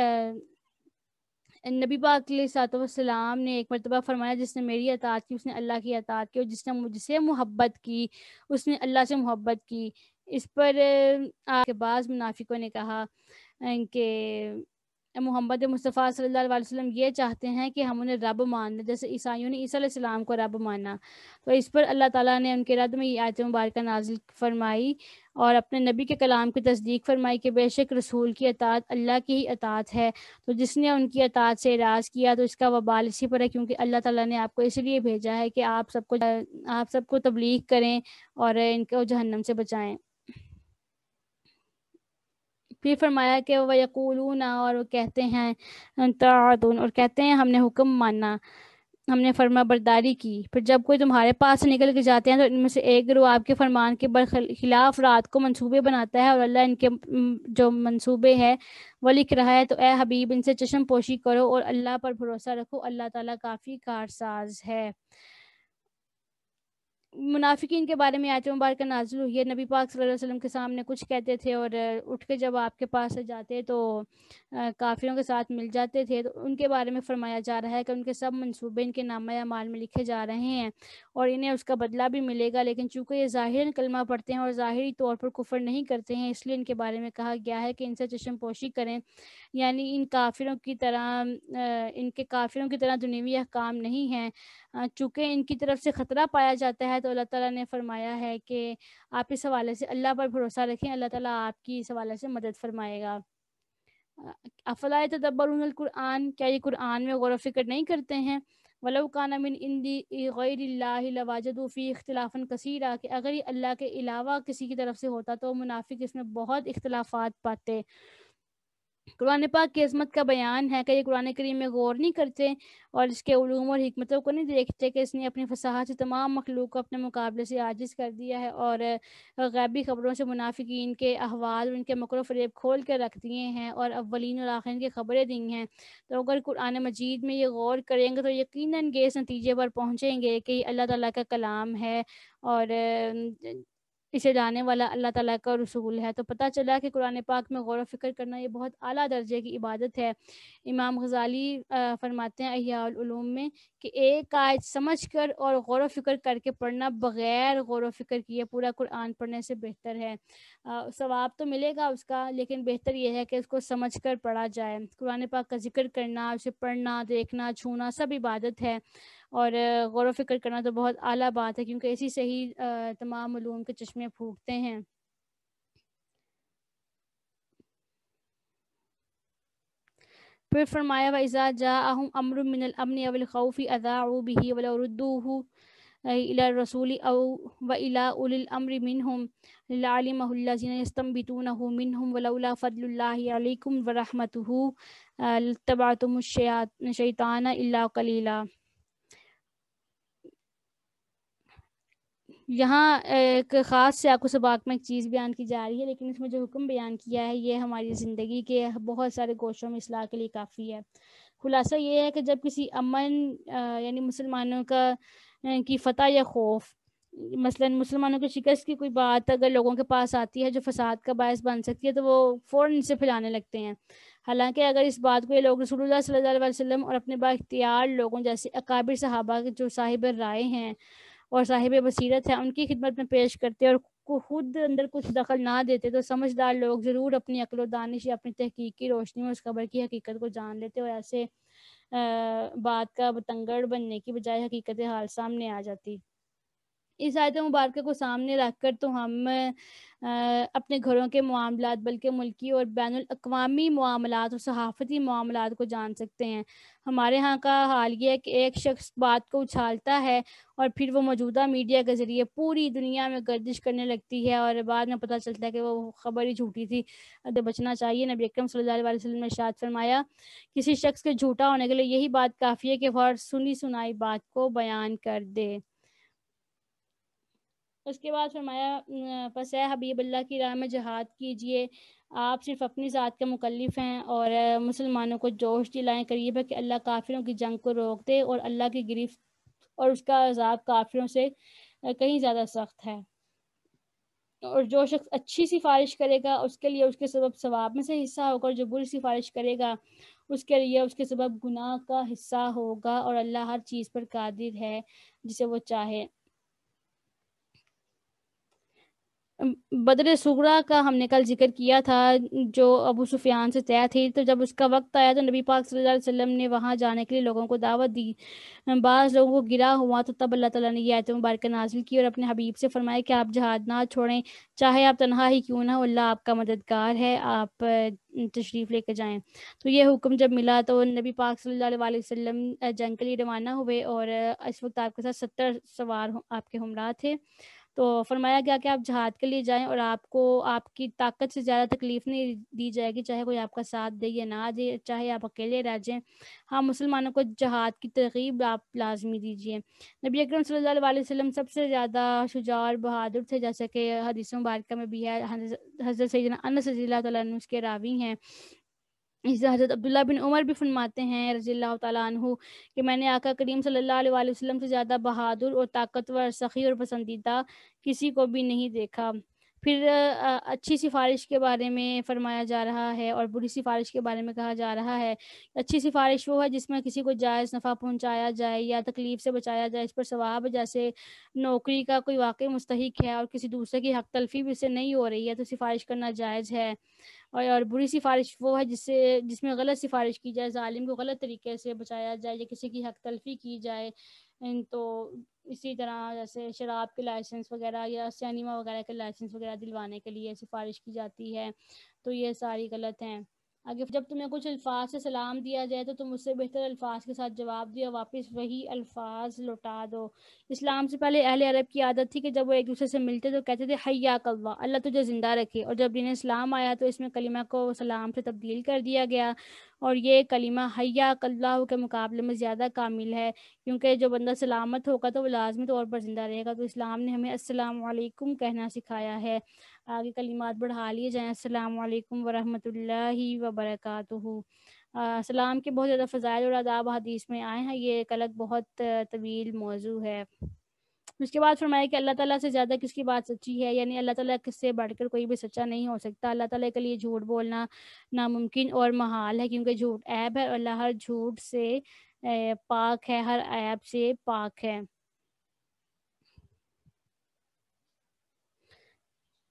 S1: نبی پاک علیہ الصلوۃ والسلام نے ایک مرتبہ فرمایا جس نے میری اطاعت کی اس نے اللہ کی اطاعت کی، اور جس نے مجھ سے محبت کی اس نے اللہ سے محبت کی۔ اس پر آپ کے بعض منافقوں نے کہا کہ محمد مصطفیٰ صلی اللہ علیہ وسلم یہ چاہتے ہیں کہ ہم انہیں رب مان لیں، جیسے عیسائیوں نے عیسیٰ علیہ السلام کو رب مانا۔ تو اس پر اللہ تعالیٰ نے ان کے رد میں یہ آیت مبارکہ نازل فرمائی اور اپنے نبی کے کلام کی تصدیق فرمائی کہ بے شک رسول کی اطاعت اللہ کی ہی اطاعت ہے، تو جس نے ان کی اطاعت سے اعراض کیا تو اس کا وبال اسی پر ہے، کیونکہ اللہ تعالیٰ نے آپ کو اس لیے بھیجا ہے کہ آپ سب کو تبلیغ کریں اور ان کو جہنم سے بچائیں۔ پھر فرمایا کہ وَيَقُولُونَ، اور وہ کہتے ہیں طاعتٌ، اور کہتے ہیں ہم نے حکم مانا، ہم نے فرما برداری کی۔ پھر جب کوئی تمہارے پاس سے نکل کے جاتے ہیں تو ان میں سے ایک گروہ آپ کے فرمان کے برخلاف رات کو منصوبے بناتا ہے، اور اللہ ان کے جو منصوبے ہے وہ لکھ رہا ہے۔ تو اے حبیب ان سے چشم پوشی کرو اور اللہ پر بھروسہ رکھو، اللہ تعالیٰ کافی کارساز ہے۔ منافقین کے بارے میں آیت مبارکہ نازل ہوئی ہے۔ نبی پاک صلی اللہ علیہ وسلم کے سامنے کچھ کہتے تھے اور اٹھ کے جب آپ کے پاس سے جاتے تو کافروں کے ساتھ مل جاتے تھے، تو ان کے بارے میں فرمایا جا رہا ہے کہ ان کے سب منصوبے ان کے نامہ اعمال میں لکھے جا رہے ہیں، اور انہیں اس کا بدلہ بھی ملے گا، لیکن چونکہ یہ ظاہراً کلمہ پڑھتے ہیں اور ظاہری طور پر کفر نہیں کرتے ہیں، اس لیے ان کے بارے میں کہا گیا ہے کہ ان سے چشم پوشی کریں، یعنی ان کے کافروں کی طرح دنیوی احکام نہیں ہیں۔ چونکہ ان کی طرف سے خطرہ پایا جاتا ہے تو اللہ تعالیٰ نے فرمایا ہے کہ آپ اس حوالے سے اللہ پر بھروسہ رکھیں، اللہ تعالیٰ آپ کی اس حوالے سے مدد فرمائے گا۔ افلا یتدبرون القرآن، کیا یہ قرآن میں غور و فکر نہیں کرتے ہیں؟ ولو کان من عند غیر اللہ لوجدوا فیہ اختلافا کثیرا، کہ اگر یہ اللہ کے علاوہ کسی کی طرف سے ہوتا تو منافق اس میں بہت اختلافات پاتے۔ قرآن پاک کی عظمت کا بیان ہے کہ یہ قرآن کریم میں غور نہیں کرتے اور اس کے علوم اور حکمتوں کو نہیں دیکھتے کہ اس نے اپنی فصاحت سے تمام مخلوق کو اپنے مقابلے سے عاجز کر دیا ہے، اور غیبی خبروں سے منافقین کے احوال اور ان کے مکر و فریب کھول کر رکھ دیے ہیں اور اولین اور آخرین کی خبریں دی ہیں۔ تو اگر قرآن مجید میں یہ غور کریں گے تو یقیناً اس نتیجے پر پہنچیں گے کہ یہ اللہ تعالیٰ کا کلام ہے اور اسے جانے والا اللہ تعالیٰ کا رسول ہے۔ تو پتہ چلا کہ قرآن پاک میں غور و فکر کرنا یہ بہت اعلیٰ درجے کی عبادت ہے۔ امام غزالی فرماتے ہیں احیاء العلوم میں کہ ایک آیت سمجھ کر اور غور و فکر کر کے پڑھنا بغیر غور و فکر کیے پورا قرآن پڑھنے سے بہتر ہے۔ ثواب تو ملے گا اس کا، لیکن بہتر یہ ہے کہ اس کو سمجھ کر پڑھا جائے۔ قرآن پاک کا ذکر کرنا، اسے پڑھنا، دیکھنا، چھونا سب عبادت ہے، اور غور و فکر کرنا تو بہت اعلیٰ بات ہے، کیونکہ اسی سے ہی تمام علوم کے چشمے پھوٹتے ہیں۔ پھر فرمایا وَإِذَا جَاءَهُمْ أَمْرٌ مِّنَ الْأَمْنِ أَوِ الْخَوْفِ أَذَاعُوا بِهِ وَلَوْ رُدُّوهُ إِلَى الرَّسُولِ أَوْ وَإِلَى أُولِي الْأَمْرِ مِنْهُمْ لَعَلِمَهُ الَّذِينَ يَسْتَنبِطُونَهُ مِنْهُمْ وَلَوْلَا فَضْلُ اللَّهِ عَلَيْكُمْ وَرَحْمَتُهُ لَاتَّبَعْتُمُ الشَّيْطَانَ إِلَّا قَلِيلًا۔ یہاں ایک خاص سے آپ کو سباق میں ایک چیز بیان کی جا رہی ہے، لیکن اس میں جو حکم بیان کیا ہے یہ ہماری زندگی کے بہت سارے گوشوں میں اصلاح کے لیے کافی ہے۔ خلاصہ یہ ہے کہ جب کسی امن یعنی مسلمانوں کی فتح یا خوف، مثلا مسلمانوں کی شکست کی کوئی بات اگر لوگوں کے پاس آتی ہے جو فساد کا باعث بن سکتی ہے تو وہ فوراً اسے پھیلانے لگتے ہیں۔ حالانکہ اگر اس بات کو یہ لوگ رسول اللہ صلی اللہ علیہ وسلم اور اپنے با اختیار لوگوں جیسے اکابر صحابہ جو صاحب رائے ہیں اور صاحب بصیرت ہے ان کی خدمت میں پیش کرتے اور خود اندر کچھ دخل نہ دیتے تو سمجھدار لوگ ضرور اپنی عقل و دانش یا اپنی تحقیق کی روشنی میں اس خبر کی حقیقت کو جان لیتے، اور ایسے بات کا بتنگڑ بننے کی بجائے حقیقت حال سامنے آ جاتی۔ اس آیت مبارکہ کو سامنے رکھ کر تو ہم اپنے گھروں کے معاملات بلکہ ملکی اور بین الاقوامی معاملات اور صحافتی معاملات کو جان سکتے ہیں۔ ہمارے ہاں کا حال یہ ہے کہ ایک شخص بات کو اچھالتا ہے اور پھر وہ موجودہ میڈیا کے ذریعے پوری دنیا میں گردش کرنے لگتی ہے اور بعد میں پتہ چلتا ہے کہ وہ خبر ہی جھوٹی تھی۔ بچنا چاہیے۔ نبی اکرم صلی اللہ علیہ وسلم نے ارشاد فرمایا کسی شخص کے جھوٹا ہونے کے لیے یہی بات کافی ہے کہ وہ سنی سنائی بات کو بیان کر دے۔ اس کے بعد فرمایا پس اے حبیب اللہ کی راہ میں جہاد کیجئے، آپ صرف اپنی ذات کے مکلف ہیں، اور مسلمانوں کو جوش دلائیں، قریب ہے کہ اللہ کافروں کی جنگ کو روک دے اور اللہ کی گرفت اور اس کا عذاب کافروں سے کہیں زیادہ سخت ہے۔ اور جو شخص اچھی سفارش کرے گا اس کے لیے اس کے سبب ثواب میں سے حصہ ہوگا، اور جو بری سفارش کرے گا اس کے لیے اس کے سبب گناہ کا حصہ ہوگا، اور اللہ ہر چیز پر قادر ہے جسے وہ چاہے۔ بدر صغریٰ کا ہم نے کل ذکر کیا تھا جو ابو سفیان سے طے تھی، تو جب اس کا وقت آیا تو نبی پاک صلی اللہ علیہ وسلم نے وہاں جانے کے لیے لوگوں کو دعوت دی۔ بعض لوگوں کو گرا ہوا تو تب اللہ تعالیٰ نے یہ آیت مبارکہ نازل کی اور اپنے حبیب سے فرمایا کہ آپ جہاد نہ چھوڑیں، چاہے آپ تنہا ہی کیوں نہ ہو، اللہ آپ کا مددگار ہے، آپ تشریف لے کے جائیں۔ تو یہ حکم جب ملا تو نبی پاک صلی اللہ علیہ وسلم جنگ کے لیے روانہ ہوئے، اور اس وقت آپ کے ساتھ 70 سوار آپ کے ہمراہ تھے۔ تو فرمایا گیا کہ آپ جہاد کے لیے جائیں اور آپ کو آپ کی طاقت سے زیادہ تکلیف نہیں دی جائے گی، چاہے کوئی آپ کا ساتھ دے یا نہ دے، چاہے آپ اکیلے رہ جائیں، ہاں مسلمانوں کو جہاد کی ترغیب آپ لازمی دیجیے۔ نبی اکرم صلی اللہ علیہ وسلم سب سے زیادہ شجاع اور بہادر تھے، جیسا کہ حدیث مبارکہ میں بھی ہے۔ حضرت سیدنا انس رضی اللہ تعالیٰ عنہ اس کے راوی ہیں۔ اس حضرت عبداللہ بن عمر بھی فرماتے ہیں رضی اللہ تعالیٰ عنہ کہ میں نے آقا کریم صلی اللہ علیہ وسلم سے زیادہ بہادر اور طاقتور، سخی اور پسندیدہ کسی کو بھی نہیں دیکھا۔ پھر اچھی سفارش کے بارے میں فرمایا جا رہا ہے اور بری سفارش کے بارے میں کہا جا رہا ہے. اچھی سفارش وہ ہے جس میں کسی کو جائز نفع پہنچایا جائے یا تکلیف سے بچایا جائے، اس پر ثواب، جیسے نوکری کا کوئی واقعی مستحق ہے اور کسی دوسرے کی حق تلفی بھی اس سے نہیں ہو رہی ہے تو سفارش کرنا جائز ہے. اور بری سفارش وہ ہے جس میں غلط سفارش کی جائے، ظالم کو غلط طریقے سے بچایا جائے یا کسی کی حق تلفی کی جائے. تو اسی طرح جیسے شراب کے لائسنس وغیرہ یا سینما وغیرہ کے لائسنس وغیرہ دلوانے کے لیے سفارش کی جاتی ہے، تو یہ ساری غلط ہیں. آگے جب تمہیں کچھ الفاظ سے سلام دیا جائے تو تم اس سے بہتر الفاظ کے ساتھ جواب دو، واپس وہی الفاظ لوٹا دو. اسلام سے پہلے اہل عرب کی عادت تھی کہ جب وہ ایک دوسرے سے ملتے تو کہتے تھے حیاک اللہ، اللہ تجھے زندہ رکھے. اور جب دین اسلام آیا تو اس میں کلمہ کو سلام سے تبدیل کر دیا گیا، اور یہ کلمہ حیاک اللہ کے مقابلے میں زیادہ کامل ہے، کیونکہ جو بندہ سلامت ہوگا تو وہ لازمی طور پر زندہ رہے گا. تو اسلام نے ہمیں السلام علیکم کہنا سکھایا ہے. آگے کلمات بڑھا لیے جائیں. السلام علیکم ورحمۃ اللہ وبرکاتہ. سلام کے بہت زیادہ فضائل اور آداب حدیث میں آئے ہیں، یہ ایک الگ بہت طویل موضوع ہے. اس کے بعد فرمایا کہ اللہ تعالیٰ سے زیادہ کس کی بات سچی ہے، یعنی اللہ تعالیٰ کس سے بڑھ کر کوئی بھی سچا نہیں ہو سکتا. اللہ تعالیٰ کے لیے جھوٹ بولنا ناممکن اور محال ہے، کیونکہ جھوٹ عیب ہے اور اللہ ہر جھوٹ سے پاک ہے، ہر عیب سے پاک ہے.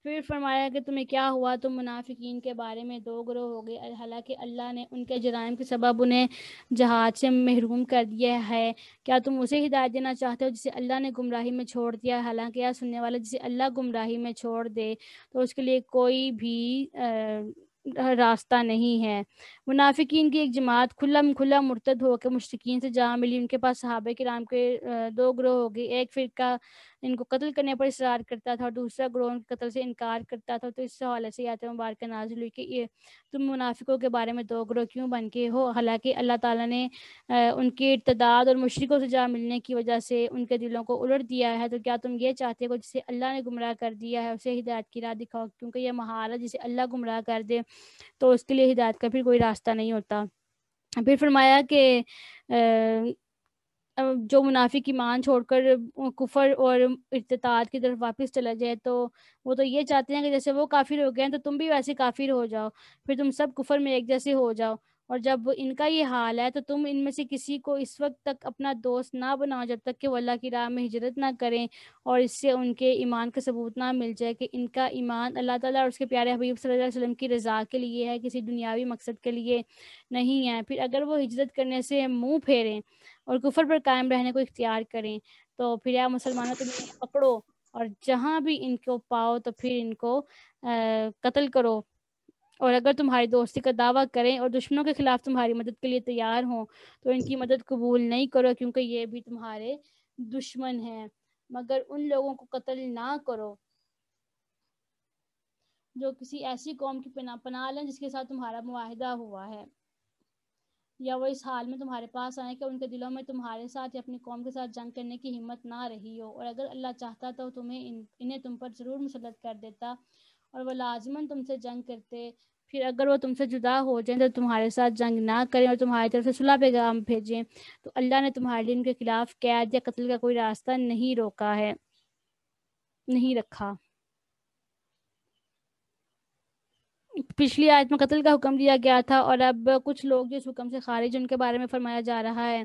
S1: پھر فرمایا کہ تمہیں کیا ہوا، تم منافقین کے بارے میں دو گروہ ہو گئے، حالانکہ اللہ نے ان کے جرائم کے سبب انہیں جہاد سے محروم کر دیا ہے. کیا تم اسے ہدایت دینا چاہتے ہو جسے اللہ نے گمراہی میں چھوڑ دیا؟ حالانکہ یا سننے والا جسے اللہ گمراہی میں چھوڑ دے تو اس کے لیے کوئی بھی راستہ نہیں ہے. منافقین کی ایک جماعت کھلا مرتد ہو کے مشرکین سے جا ملی. ان کے پاس صحابہ کرام کے دو گروہ ہو گئے. ایک فرقہ ان کو قتل کرنے پر اصرار کرتا تھا اور دوسرا گروہ ان کے قتل سے انکار کرتا تھا. تو اس حوالے سے آیت مبارکہ نازل ہوئی کہ یہ تم منافقوں کے بارے میں دو گروہ کیوں بن کے ہو، حالانکہ اللہ تعالیٰ نے ان کی ارتداد اور مشرکوں سے جا ملنے کی وجہ سے ان کے دلوں کو الٹ دیا ہے. تو کیا تم یہ چاہتے ہو جسے اللہ نے گمراہ کر دیا ہے اسے ہدایت کی راہ دکھاؤ؟ کیونکہ یہ محال ہے، جسے اللہ گمراہ کر دے تو اس کے لیے ہدایت کا پھر کوئی راستہ نہیں ہوتا. پھر فرمایا کہ جو منافق ایمان چھوڑ کر کفر اور ارتداد کی طرف واپس چلا جائے تو وہ تو یہ چاہتے ہیں کہ جیسے وہ کافر ہو گئے ہیں تو تم بھی ویسے کافر ہو جاؤ، پھر تم سب کفر میں ایک جیسے ہو جاؤ. اور جب ان کا یہ حال ہے تو تم ان میں سے کسی کو اس وقت تک اپنا دوست نہ بناؤ جب تک کہ وہ اللہ کی راہ میں ہجرت نہ کریں اور اس سے ان کے ایمان کا ثبوت نہ مل جائے کہ ان کا ایمان اللہ تعالیٰ اور اس کے پیارے حبیب صلی اللہ علیہ وسلم کی رضا کے لیے ہے، کسی دنیاوی مقصد کے لیے نہیں ہے. پھر اگر وہ ہجرت کرنے سے منہ پھیریں اور کفر پر قائم رہنے کو اختیار کریں تو پھر یا مسلمانوں تم انہیں پکڑو اور جہاں بھی ان کو پاؤ تو پھر ان کو قتل کرو. اور اگر تمہاری دوستی کا دعویٰ کریں اور دشمنوں کے خلاف تمہاری مدد کے لیے تیار ہوں تو ان کی مدد قبول نہیں کرو، کیونکہ یہ بھی تمہارے دشمن ہیں. مگر ان لوگوں کو قتل نہ کرو جو کسی ایسی قوم کی پناہ لیں جس کے ساتھ تمہارا معاہدہ ہوا ہے، یا وہ اس حال میں تمہارے پاس آئیں کہ ان کے دلوں میں تمہارے ساتھ یا اپنی قوم کے ساتھ جنگ کرنے کی ہمت نہ رہی ہو. اور اگر اللہ چاہتا تو انہیں تم پر ضرور مسلط کر دیتا اور وہ لازماً تم سے جنگ کرتے. پھر اگر وہ تم سے جدا ہو جائیں تو تمہارے ساتھ جنگ نہ کریں اور تمہاری طرف سے صلح پیغام بھیجیں تو اللہ نے تمہارے لیے ان کے خلاف قید یا قتل کا کوئی راستہ نہیں رکھا. پچھلی آیت میں قتل کا حکم دیا گیا تھا اور اب کچھ لوگ جو اس حکم سے خارج ان کے بارے میں فرمایا جا رہا ہے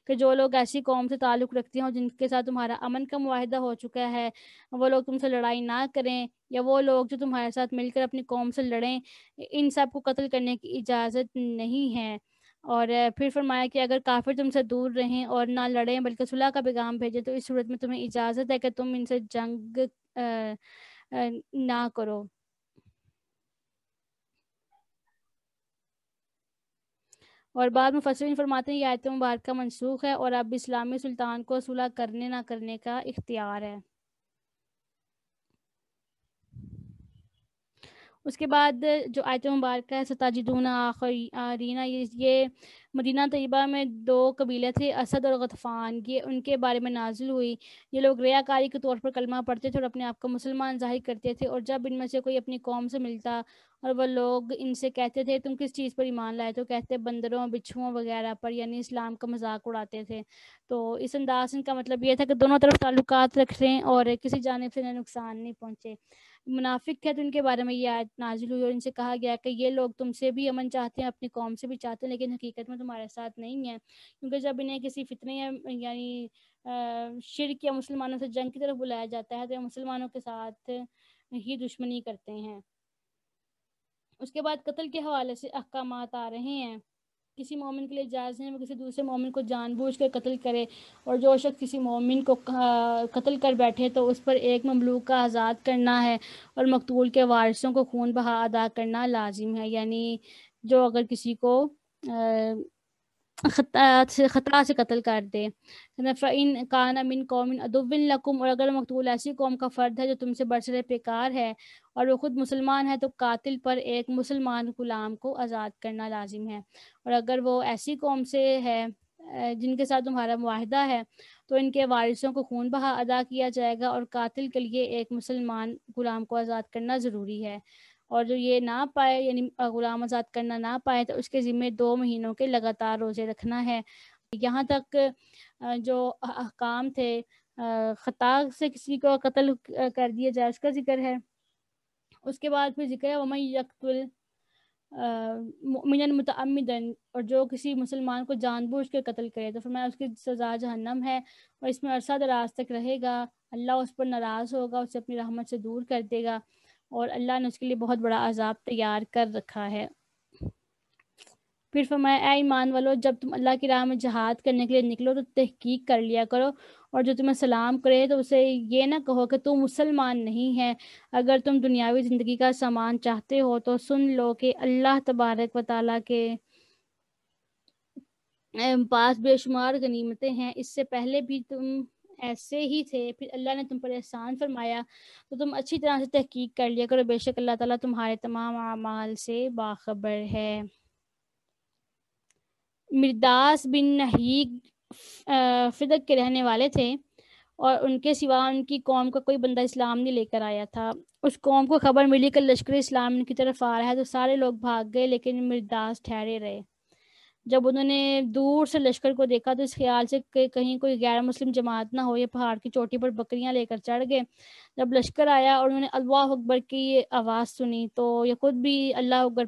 S1: کہ جو لوگ ایسی قوم سے تعلق رکھتے ہیں اور جن کے ساتھ تمہارا امن کا معاہدہ ہو چکا ہے وہ لوگ تم سے لڑائی نہ کریں، یا وہ لوگ جو تمہارے ساتھ مل کر اپنی قوم سے لڑیں، ان سب کو قتل کرنے کی اجازت نہیں ہے. اور پھر فرمایا کہ اگر کافر تم سے دور رہیں اور نہ لڑیں بلکہ صلح کا پیغام بھیجیں تو اس صورت میں تمہیں اجازت ہے کہ تم ان سے جنگ نہ کرو. اور بعد مفسرین فرماتے ہیں یہ آیت مبارکہ منسوخ ہے اور اب اسلامی سلطان کو صلح کرنے نہ کرنے کا اختیار ہے. اس کے بعد جو آیت مبارکہ ہے ستاجدون آخرین، یہ مدینہ طیبہ میں دو قبیلے تھے، اسد اور غطفان، یہ ان کے بارے میں نازل ہوئی. یہ لوگ ریاکاری کے طور پر کلمہ پڑھتے تھے اور اپنے آپ کو مسلمان ظاہر کرتے تھے، اور جب ان میں سے کوئی اپنی قوم سے ملتا اور وہ لوگ ان سے کہتے تھے تم کس چیز پر ایمان لائے تو کہتے بندروں بچھوؤں وغیرہ پر، یعنی اسلام کا مذاق اڑاتے تھے. تو اس انداز کا مطلب یہ تھا کہ دونوں طرف تعلقات رکھ لیں اور کسی جانب سے انہیں نقصان نہیں پہنچے. منافق تھے تو ان کے بارے میں یہ آیت نازل ہوئی اور ان سے کہا گیا کہ یہ لوگ تم سے بھی امن چاہتے ہیں، اپنی قوم سے بھی چاہتے ہیں، لیکن حقیقت میں تمہارے ساتھ نہیں ہیں، کیونکہ جب انہیں کسی فتنے یعنی شرک یا مسلمانوں سے جنگ کی طرف بلایا جاتا ہے تو یہ مسلمانوں کے ساتھ ہی دشمنی کرتے ہیں۔ اس کے بعد قتل کے حوالے سے احکامات آ رہے ہیں۔ کسی مومن کے لیے جائز نہیں وہ کسی دوسرے مومن کو جان بوجھ کر قتل کرے، اور جو شخص کسی مومن کو قتل کر بیٹھے تو اس پر ایک مملوک کا آزاد کرنا ہے، اور مقتول کے وارثوں کو خون بہا ادا کرنا لازم ہے، یعنی جو اگر کسی کو خطا سے قتل کر دے۔ فَإِنْ كَانَ مِنْ قَوْمٍ عَدُوٍّ لَكُمْ، اور اگر مقتول ایسی قوم کا فرد ہے جو تم سے برسر پیکار ہے اور وہ خود مسلمان ہے تو قاتل پر ایک مسلمان غلام کو آزاد کرنا لازم ہے، اور اگر وہ ایسی قوم سے ہے جن کے ساتھ تمہارا معاہدہ ہے تو ان کے وارثوں کو خون بہا ادا کیا جائے گا، اور قاتل کے لیے ایک مسلمان غلام کو آزاد کرنا ضروری ہے، اور جو یہ نہ پائے یعنی غلام آزاد کرنا نہ پائے تو اس کے ذمہ 2 مہینوں کے لگاتار روزے رکھنا ہے۔ یہاں تک جو احکام تھے خطا سے کسی کو قتل کر دیا جائے اس کا ذکر ہے۔ اس کے بعد پھر ذکر ہے وَمَن يَقْتُلْ مُؤْمِنًا مُتَعَمِّدًا، اور جو کسی مسلمان کو جان بوجھ کے قتل کرے تو فرمایا اس کی سزا جہنم ہے، اور اس میں عرصہ دراز تک رہے گا، اللہ اس پر ناراض ہوگا، اسے اپنی رحمت سے دور کر دے گا، اور اللہ نے اس کے لیے بہت بڑا عذاب تیار کر رکھا ہے۔ پھر فرمایا اے ایمان والو، جب تم اللہ کی راہ میں جہاد کرنے کے لیے نکلو تو تحقیق کر لیا کرو، اور جو تمہیں سلام کرے تو اسے یہ نہ کہو کہ تم مسلمان نہیں ہے۔ اگر تم دنیاوی زندگی کا سامان چاہتے ہو تو سن لو کہ اللہ تبارک و تعالیٰ کے پاس بے شمار غنیمتیں ہیں، اس سے پہلے بھی تم ایسے ہی تھے، پھر اللہ نے تم پر احسان فرمایا تو تم اچھی طرح سے تحقیق کر لیا کرو، بے شک اللہ تعالیٰ تمہارے تمام اعمال سے باخبر ہے۔ مرداس بن نہیگ فدق کے رہنے والے تھے، اور ان کے سوا ان کی قوم کا کوئی بندہ اسلام نہیں لے کر آیا تھا۔ اس قوم کو خبر ملی کہ لشکر اسلام ان کی طرف آ رہا ہے تو سارے لوگ بھاگ گئے، لیکن مرداس ٹھہرے رہے۔ جب انہوں نے دور سے لشکر کو دیکھا تو اس خیال سے کہ کہیں کوئی غیر مسلم جماعت نہ ہو، یہ پہاڑ کی چوٹی پر بکریاں لے کر چڑھ گئے۔ جب لشکر آیا اور انہوں نے اللہ اکبر کی آواز سنی تو یہ خود بھی اللہ اکبر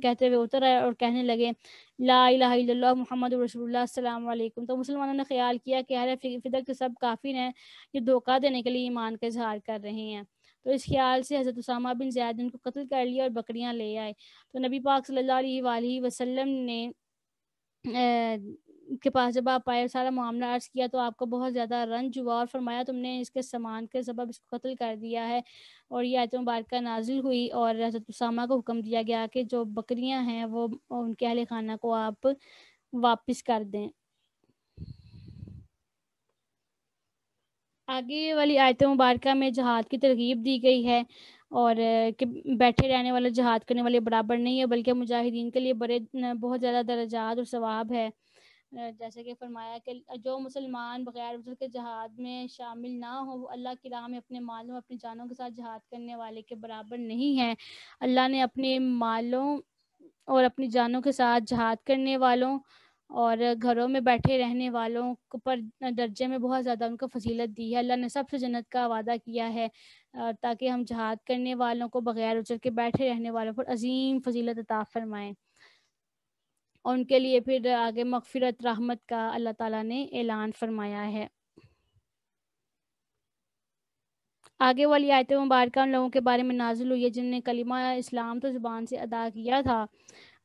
S1: کہتے ہوئے اتر آئے اور کہنے لگے لا الہ الا اللہ محمد رسول اللہ السلام علیکم۔ تو مسلمانوں نے خیال کیا کہ اہل فدق سب کافر ہیں، یہ دھوکہ دینے کے لیے ایمان کا اظہار کر رہے ہیں، تو اس خیال سے حضرت اسامہ بن زید ان کو قتل کر لیا اور بکریاں لے آئے۔ تو نبی پاک صلی اللہ علیہ وآلہ وسلم نے کے پاس جب آپ آئے سارا معاملہ عرض کیا تو آپ کو بہت زیادہ رنج ہوا، اور فرمایا تم نے اس کے سامان کے سبب اس کو قتل کر دیا ہے، اور یہ آیت مبارکہ نازل ہوئی اور حضرت اسامہ کو حکم دیا گیا کہ جو بکریاں ہیں وہ ان کے اہل خانہ کو آپ واپس کر دیں۔ آگے والی آیت مبارکہ میں جہاد کی ترغیب دی گئی ہے، اور کہ بیٹھے رہنے والے جہاد کرنے والے برابر نہیں ہے، بلکہ مجاہدین کے لیے بہت زیادہ درجات اور ثواب ہے۔ جیسے کہ فرمایا کہ جو مسلمان بغیر عذر کے جہاد میں شامل نہ ہو وہ اللہ کی راہ میں اپنے مالوں اپنی جانوں کے ساتھ جہاد کرنے والے کے برابر نہیں ہے۔ اللہ نے اپنے مالوں اور اپنی جانوں کے ساتھ جہاد کرنے والوں اور گھروں میں بیٹھے رہنے والوں پر درجے میں بہت زیادہ ان کو فضیلت دی ہے۔ اللہ نے سب سے جنت کا وعدہ کیا ہے تاکہ ہم جہاد کرنے والوں کو بغیر اجر کے بیٹھے رہنے والوں پر عظیم فضیلت عطا فرمائیں، اور ان کے لیے پھر آگے مغفرت رحمت کا اللہ تعالیٰ نے اعلان فرمایا ہے۔ آگے والی آیت مبارکہ ان لوگوں کے بارے میں نازل ہوئی ہے جن نے کلمہ اسلام تو زبان سے ادا کیا تھا،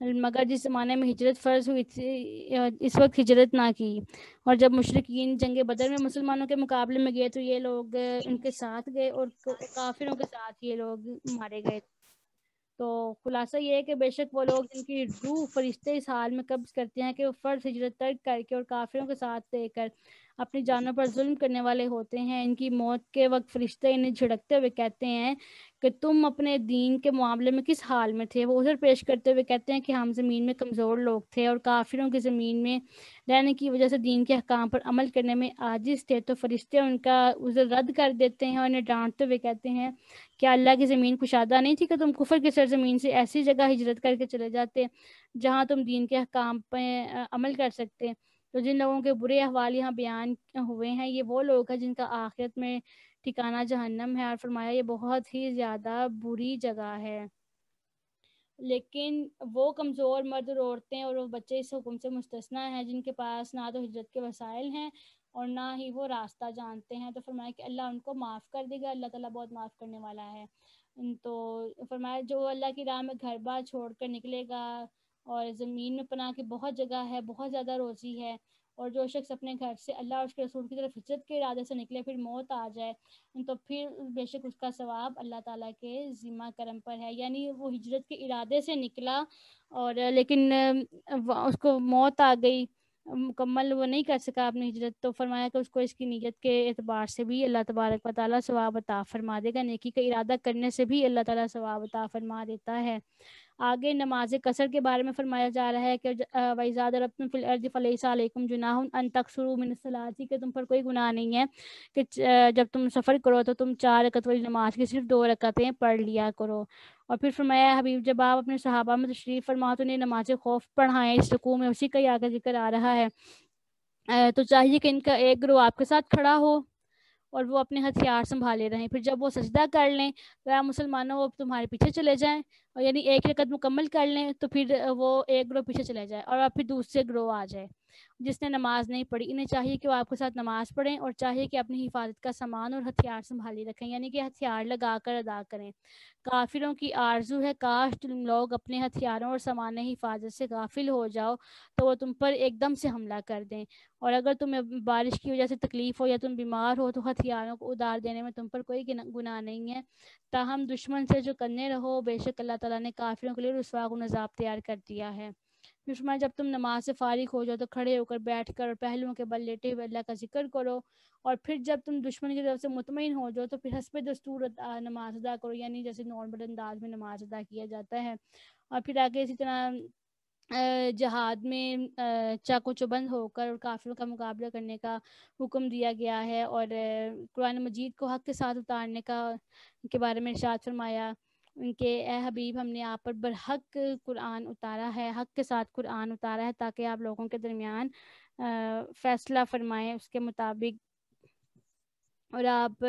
S1: مگر جس زمانے میں ہجرت فرض ہوئی تھی اس وقت ہجرت نہ کی، اور جب مشرکین جنگ بدر میں مسلمانوں کے مقابلے میں گئے تو یہ لوگ ان کے ساتھ گئے اور کافروں کے ساتھ یہ لوگ مارے گئے۔ تو خلاصہ یہ ہے کہ بے شک وہ لوگ جن کی روح فرشتے اس حال میں قبض کرتے ہیں کہ وہ فرض ہجرت ترک کر کے اور کافروں کے ساتھ دے کر اپنی جانوں پر ظلم کرنے والے ہوتے ہیں، ان کی موت کے وقت فرشتے انہیں جھڑکتے ہوئے کہتے ہیں کہ تم اپنے دین کے معاملے میں کس حال میں تھے؟ وہ عذر پیش کرتے ہوئے کہتے ہیں کہ ہم زمین میں کمزور لوگ تھے اور کافروں کی زمین میں رہنے کی وجہ سے دین کے احکام پر عمل کرنے میں عاجز تھے، تو فرشتے ان کا عذر رد کر دیتے ہیں اور انہیں ڈانٹتے ہوئے کہتے ہیں کیا اللہ کی زمین کشادہ نہیں تھی کہ تم کفر کی سرزمین سے ایسی جگہ ہجرت کر کے چلے جاتے جہاں تم دین کے احکام پہ عمل کر سکتے؟ تو جن لوگوں کے برے احوال یہاں بیان ہوئے ہیں یہ وہ لوگ ہیں جن کا آخرت میں ٹھکانہ جہنم ہے، اور فرمایا یہ بہت ہی زیادہ بری جگہ ہے۔ لیکن وہ کمزور مرد اور عورتیں اور وہ بچے اس حکم سے مستثنیٰ ہیں جن کے پاس نہ تو ہجرت کے وسائل ہیں اور نہ ہی وہ راستہ جانتے ہیں، تو فرمایا کہ اللہ ان کو معاف کر دے گا، اللہ تعالیٰ بہت معاف کرنے والا ہے۔ تو فرمایا جو اللہ کی راہ میں گھر بار چھوڑ کر نکلے گا، اور زمین میں پناہ کی بہت جگہ ہے، بہت زیادہ روزی ہے، اور جو شخص اپنے گھر سے اللہ اور اس کے رسول کی طرف ہجرت کے ارادے سے نکلے پھر موت آ جائے، تو پھر بے شک اس کا ثواب اللہ تعالیٰ کے ذمہ کرم پر ہے۔ یعنی وہ ہجرت کے ارادے سے نکلا اور لیکن اس کو موت آ گئی، مکمل وہ نہیں کر سکا اپنی ہجرت، تو فرمایا کہ اس کو اس کی نیت کے اعتبار سے بھی اللہ تبارک و تعالیٰ ثواب عطا فرما دے گا، نیکی کا ارادہ کرنے سے بھی اللہ تعالیٰ ثواب عطا فرما دیتا ہے۔ آگے نماز قصر کے بارے میں فرمایا جا رہا ہے کہ وَإِذَا ضَرَبْتُمْ فِي الْأَرْضِ فَلَيْسَ عَلَيْكُمْ جُنَاحٌ أَن تَقْصُرُوا مِنَ الصَّلَاةِ، کہ تم پر کوئی گناہ نہیں ہے کہ جب تم سفر کرو تو تم 4 رکعت والی نماز کی صرف 2 رکعتیں پڑھ لیا کرو۔ اور پھر فرمایا حبیب جب آپ اپنے صحابہ میں تشریف فرما تو انہیں نماز خوف پڑھائیں، اس رکوع میں اسی کا ہی آگے ذکر آ رہا ہے۔ تو چاہیے کہ ان کا ایک گروہ آپ کے ساتھ کھڑا ہو اور وہ اپنے ہتھیار سنبھالے رہیں، پھر جب وہ سجدہ کر لیں تو اے مسلمانوں وہ تمہارے پیچھے چلے جائیں، اور یعنی ایک رکعت مکمل کر لیں تو پھر وہ ایک گروہ پیچھے چلے جائے اور اب پھر دوسرے گروہ آ جائے جس نے نماز نہیں پڑھی۔ انہیں چاہیے کہ وہ آپ کے ساتھ نماز پڑھیں اور چاہیے کہ اپنی حفاظت کا سامان اور ہتھیار سنبھالی رکھیں، یعنی کہ ہتھیار لگا کر ادا کریں۔ کافروں کی آرزو ہے کاش تم لوگ اپنے ہتھیاروں اور سامان حفاظت سے غافل ہو جاؤ تو وہ تم پر ایک دم سے حملہ کر دیں، اور اگر تمہیں بارش کی وجہ سے تکلیف ہو یا تم بیمار ہو تو ہتھیاروں کو ادار دینے میں تم پر کوئی گناہ نہیں ہے، تاہم دشمن سے جو کرنے رہو بے شک اللہ تعالیٰ نے کافروں کے لیے رسوا کن عذاب تیار کر دیا ہے۔ دشمن جب تم نماز سے فارغ ہو جاؤ تو کھڑے ہو کر بیٹھ کر اور پہلوؤں کے بل لیٹے ہوئے اللہ کا ذکر کرو، اور پھر جب تم دشمن کی طرف سے مطمئن ہو جاؤ تو پھر حسب دستور نماز ادا کرو، یعنی جیسے نارمل انداز میں نماز ادا کیا جاتا ہے۔ اور پھر آگے اسی طرح جہاد میں چاقو چوبند ہو کر کافروں کا مقابلہ کرنے کا حکم دیا گیا ہے، اور قرآن مجید کو حق کے ساتھ اتارنے کے بارے میں ارشاد فرمایا کہ اے حبیب ہم نے آپ پر برحق قرآن اتارا ہے، حق کے ساتھ قرآن اتارا ہے تاکہ آپ لوگوں کے درمیان فیصلہ فرمائیں اس کے مطابق، اور آپ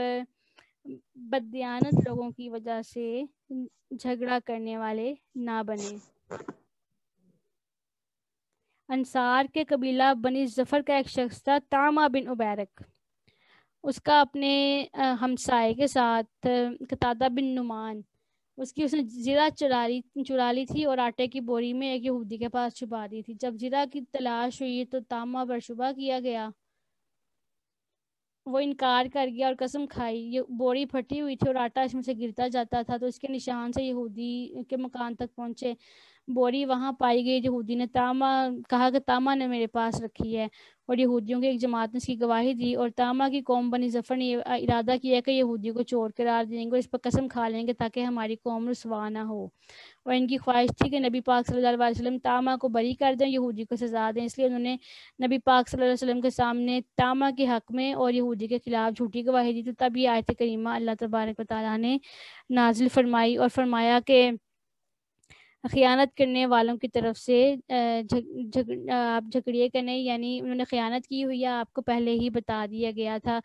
S1: بددیانت لوگوں کی وجہ سے جھگڑا کرنے والے نہ بنیں۔ انصار کے قبیلہ بنی ظفر کا ایک شخص تھا طامہ بن عبیرک، اس کا اپنے ہمسائے کے ساتھ قتادہ بن نعمان، اس نے زرہ چرا لی تھی اور آٹے کی بوری میں ایک یہودی کے پاس چھپا دی تھی۔ جب زرہ کی تلاش ہوئی تو طامہ پر شبہ کیا گیا، وہ انکار کر گیا اور قسم کھائی۔ یہ بوری پھٹی ہوئی تھی اور آٹا اس میں سے گرتا جاتا تھا، تو اس کے نشان سے یہودی کے مکان تک پہنچے، بوری وہاں پائی گئی۔ یہودی نے کہا کہ طامہ نے میرے پاس رکھی ہے، اور یہودیوں کی ایک جماعت نے اس کی گواہی دی، اور طامہ کی قوم بنی ظفر نے ارادہ کیا کہ یہودی کو چور قرار دیں گے اور اس پر قسم کھا لیں گے تاکہ ہماری قوم رسوا نہ ہو، اور ان کی خواہش تھی کہ نبی پاک صلی اللہ علیہ وسلم طامہ کو بری کر دیں، یہودی کو سزا دیں، اس لیے انہوں نے نبی پاک صلی اللہ علیہ وسلم کے سامنے طامہ کے حق میں اور یہودی کے خلاف جھوٹی گواہی دی، تو تب یہ آیت کریمہ اللہ تبارک و تعالیٰ نے نازل فرمائی اور فرمایا کہ خیانت کرنے والوں کی طرف سے آپ جھگڑیے کہ نہیں، یعنی انہوں نے خیانت کی ہوئی ہے، آپ کو پہلے ہی بتا دیا گیا تھا۔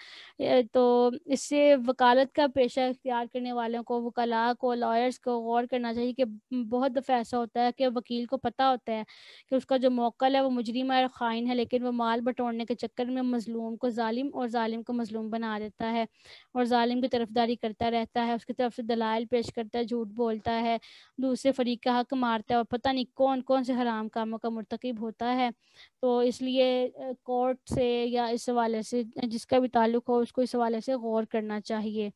S1: تو اس سے وکالت کا پیشہ اختیار کرنے والوں کو، وکلاء کو، لائرز کو غور کرنا چاہیے کہ بہت دفعہ ایسا ہوتا ہے کہ وکیل کو پتہ ہوتا ہے کہ اس کا جو موکل ہے وہ مجرم ہے اور خائن ہے، لیکن وہ مال بٹورنے کے چکر میں مظلوم کو ظالم اور ظالم کو مظلوم بنا دیتا ہے اور ظالم کی طرفداری کرتا رہتا ہے، اس کی طرف سے دلائل پیش کرتا ہے، جھوٹ بولتا ہے، دوسرے فریق کا حق مارتا ہے اور پتہ نہیں کون کون سے حرام کاموں کا مرتکب ہوتا ہے۔ تو اس لیے کورٹ سے یا اس حوالے سے جس کا بھی تعلق ہو اس کو اس حوالے سے غور کرنا چاہیے۔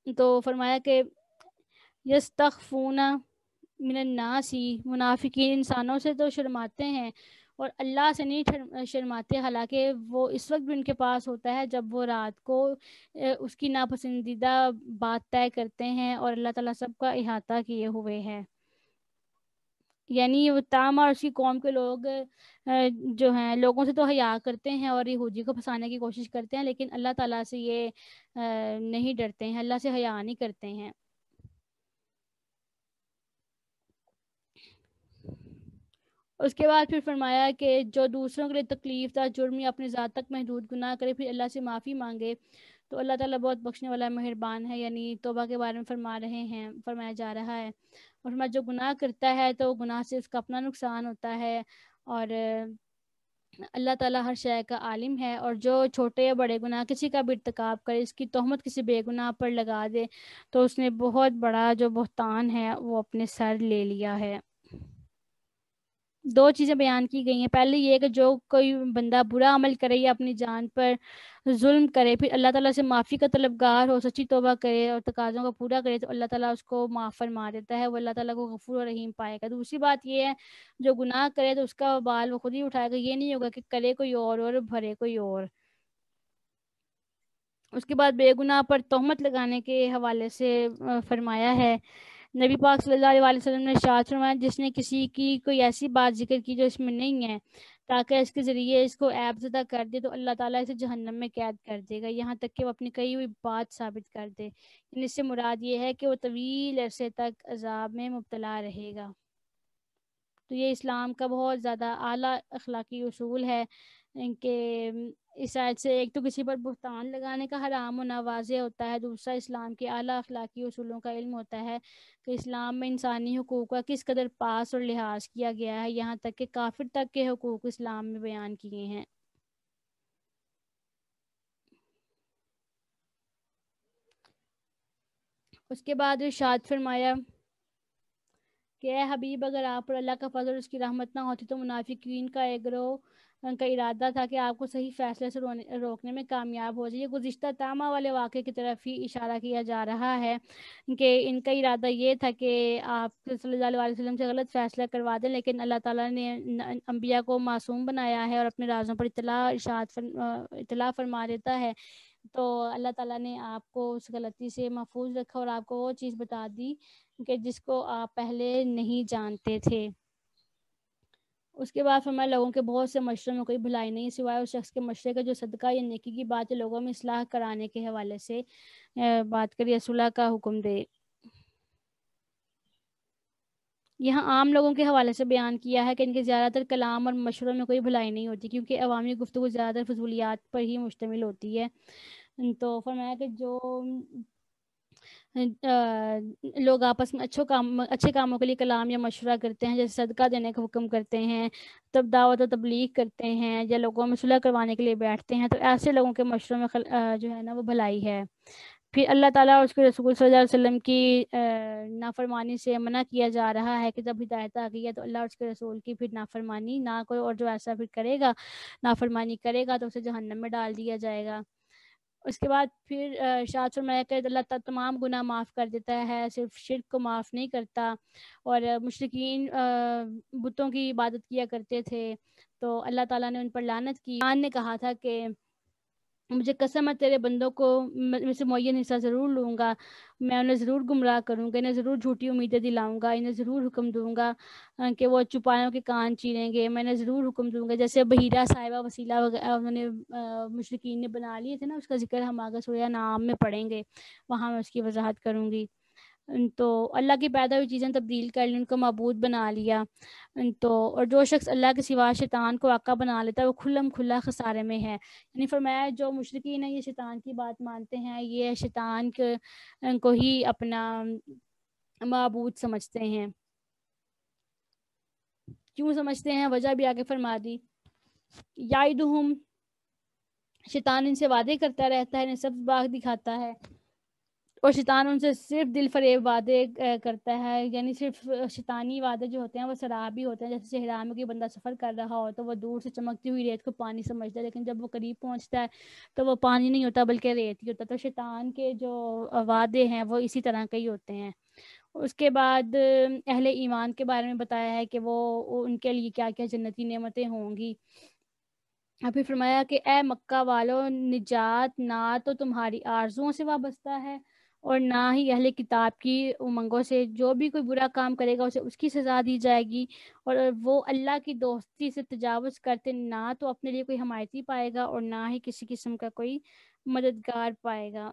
S1: تو فرمایا کہ یستخفون من الناس، منافقین انسانوں سے تو شرماتے ہیں اور اللہ سے نہیں شرماتے، حالانکہ وہ اس وقت بھی ان کے پاس ہوتا ہے جب وہ رات کو اس کی ناپسندیدہ بات طے کرتے ہیں، اور اللہ تعالیٰ سب کا احاطہ کیے ہوئے ہے۔ یعنی وہ طامہ اور اس کی قوم کے لوگ جو ہیں لوگوں سے تو حیا کرتے ہیں اور یہودی کو پھنسانے کی کوشش کرتے ہیں، لیکن اللہ تعالیٰ سے یہ نہیں ڈرتے ہیں، اللہ سے حیا نہیں کرتے ہیں۔ اس کے بعد پھر فرمایا کہ جو دوسروں کے لیے تکلیف دہ جرم یا اپنی ذات تک محدود گناہ کرے پھر اللہ سے معافی مانگے تو اللہ تعالیٰ بہت بخشنے والا مہربان ہے. یعنی توبہ کے بارے میں فرمایا جا رہا ہے. اور فرمایا جو گناہ کرتا ہے تو گناہ سے اس کا اپنا نقصان ہوتا ہے اور اللہ تعالیٰ ہر شے کا عالم ہے. اور جو چھوٹے یا بڑے گناہ کسی کا بھی ارتکاب کرے اس کی تہمت کسی بے گناہ پر لگا دے تو اس نے بہت بڑا جو بہتان ہے وہ اپنے سر لے لیا ہے. دو چیزیں بیان کی گئی ہیں. پہلے یہ کہ جو کوئی بندہ برا عمل کرے یا اپنی جان پر ظلم کرے پھر اللہ تعالیٰ سے معافی کا طلبگار ہو سچی توبہ کرے اور تقاضوں کو پورا کرے تو اللہ تعالیٰ اس کو معاف فرما دیتا ہے. وہ اللہ تعالیٰ کو غفور و رحیم پائے گا. دوسری بات یہ ہے جو گناہ کرے تو اس کا وبال وہ خود ہی اٹھائے گا. یہ نہیں ہوگا کہ کرے کوئی اور بھرے کوئی اور. اس کے بعد بے گناہ پر تہمت لگانے کے حوالے سے فرمایا ہے نبی پاک صلی اللہ علیہ وسلم نے ارشاد فرمایا جس نے کسی کی کوئی ایسی بات ذکر کی جو اس میں نہیں ہے تاکہ اس کے ذریعے اس کو عیب زدہ کر دے تو اللہ تعالیٰ اسے جہنم میں قید کر دے گا یہاں تک کہ وہ اپنی کہی ہوئی بات ثابت کر دے. اس سے مراد یہ ہے کہ وہ طویل عرصے تک عذاب میں مبتلا رہے گا. تو یہ اسلام کا بہت زیادہ اعلیٰ اخلاقی اصول ہے کہ اس آیت سے ایک تو کسی پر بہتان لگانے کا حرام ہونا واضح ہوتا ہے. دوسرا اسلام کے اعلیٰ اخلاقی اصولوں کا علم ہوتا ہے کہ اسلام میں انسانی حقوق کا کس قدر پاس اور لحاظ کیا گیا ہے. یہاں تک کہ کافر تک کے حقوق اسلام میں بیان کیے ہیں. اس کے بعد ارشاد فرمایا کہ اے حبیب اگر آپ پر اللہ کا فضل اور اس کی رحمت نہ ہوتی تو منافقین کا ایک گروہ کا ارادہ تھا کہ آپ کو صحیح فیصلے سے روکنے میں کامیاب ہو جائے. یہ گزشتہ تامہ والے واقعے کی طرف ہی اشارہ کیا جا رہا ہے کہ ان کا ارادہ یہ تھا کہ آپ صلی اللہ علیہ وسلم سے غلط فیصلہ کروا دیں لیکن اللہ تعالیٰ نے انبیاء کو معصوم بنایا ہے اور اپنے رازوں پر اطلاع فرما دیتا ہے. تو اللہ تعالیٰ نے آپ کو اس غلطی سے محفوظ رکھا اور آپ کو وہ چیز بتا دی کہ جس کو آپ پہلے نہیں جانتے تھے. اس کے بعد فرمایا لوگوں کے بہت سے مشوروں میں کوئی بھلائی نہیں سوائے اس شخص کے مشورے کا جو صدقہ یا نیکی کی بات ہے لوگوں میں اصلاح کرانے کے حوالے سے بات کریے صلح کا حکم دے. یہاں عام لوگوں کے حوالے سے بیان کیا ہے کہ ان کے زیادہ تر کلام اور مشوروں میں کوئی بھلائی نہیں ہوتی کیونکہ عوامی گفتگو زیادہ تر فضولیات پر ہی مشتمل ہوتی ہے. تو فرمایا کہ جو لوگ آپس میں اچھے کاموں کے لیے کلام یا مشورہ کرتے ہیں جیسے صدقہ دینے کا حکم کرتے ہیں تب دعوت و تبلیغ کرتے ہیں یا لوگوں میں صلح کروانے کے لیے بیٹھتے ہیں تو ایسے لوگوں کے مشوروں میں جو ہے نا وہ بھلائی ہے. پھر اللہ تعالیٰ اور اس کے رسول صلی اللہ علیہ وسلم کی نافرمانی سے منع کیا جا رہا ہے کہ جب ہدایت آ گئی ہے تو اللہ اور اس کے رسول کی پھر نافرمانی نہ کوئی اور جو ایسا پھر کرے گا نافرمانی کرے گا تو اسے جہنم میں ڈال دیا جائے گا. اس کے بعد پھر ارشاد فرمایا کہ اللہ تعالیٰ تمام گناہ معاف کر دیتا ہے صرف شرک کو معاف نہیں کرتا. اور مشرکین بتوں کی عبادت کیا کرتے تھے تو اللہ تعالیٰ نے ان پر لعنت کی. قرآن نے کہا تھا کہ مجھے قسم ہے تیرے بندوں کو میں سے معین حصہ ضرور لوں گا میں انہیں ضرور گمراہ کروں گا انہیں ضرور جھوٹی امیدیں دلاؤں گا انہیں ضرور حکم دوں گا کہ وہ چوپایوں کے کان چیریں گے میں انہیں ضرور حکم دوں گا. جیسے بحیرہ صاحبہ وسیلہ انہوں نے مشرکین نے بنا لیے تھے نا اس کا ذکر ہم آگے سورہ نعام میں پڑھیں گے وہاں میں اس کی وضاحت کروں گی. تو اللہ کی پیدا ہوئی چیزیں تبدیل کر لی ان کو معبود بنا لیا. تو اور جو شخص اللہ کے سوا شیطان کو آقا بنا لیتا ہے وہ کھلم کھلا خسارے میں ہے. یعنی فرمایا جو مشرکین ہیں یہ شیطان کی بات مانتے ہیں یہ شیطان کو ہی اپنا معبود سمجھتے ہیں. کیوں سمجھتے ہیں وجہ بھی آگے فرما دی. یعدہم شیطان ان سے وعدے کرتا رہتا ہے انہیں سبز باغ دکھاتا ہے اور شیطان ان سے صرف دل فریب وعدے کرتا ہے. یعنی صرف شیطانی وعدے جو ہوتے ہیں وہ سرابی ہوتے ہیں. جیسے صحرا میں کوئی بندہ سفر کر رہا ہو تو وہ دور سے چمکتی ہوئی ریت کو پانی سمجھتا ہے لیکن جب وہ قریب پہنچتا ہے تو وہ پانی نہیں ہوتا بلکہ ریت ہی ہوتا. تو شیطان کے جو وعدے ہیں وہ اسی طرح کے ہی ہوتے ہیں. اس کے بعد اہل ایمان کے بارے میں بتایا ہے کہ وہ ان کے لیے کیا کیا جنتی نعمتیں ہوں گی. پھر فرمایا کہ اے مکہ والو نجات نہ تو تمہاری آرزوؤں سے وابستہ ہے اور نہ ہی اہل کتاب کی امنگوں سے. جو بھی کوئی برا کام کرے گا اسے اس کی سزا دی جائے گی اور وہ اللہ کی دوستی سے تجاوز کرتے نہ تو اپنے لیے کوئی حمایتی پائے گا اور نہ ہی کسی قسم کا کوئی مددگار پائے گا.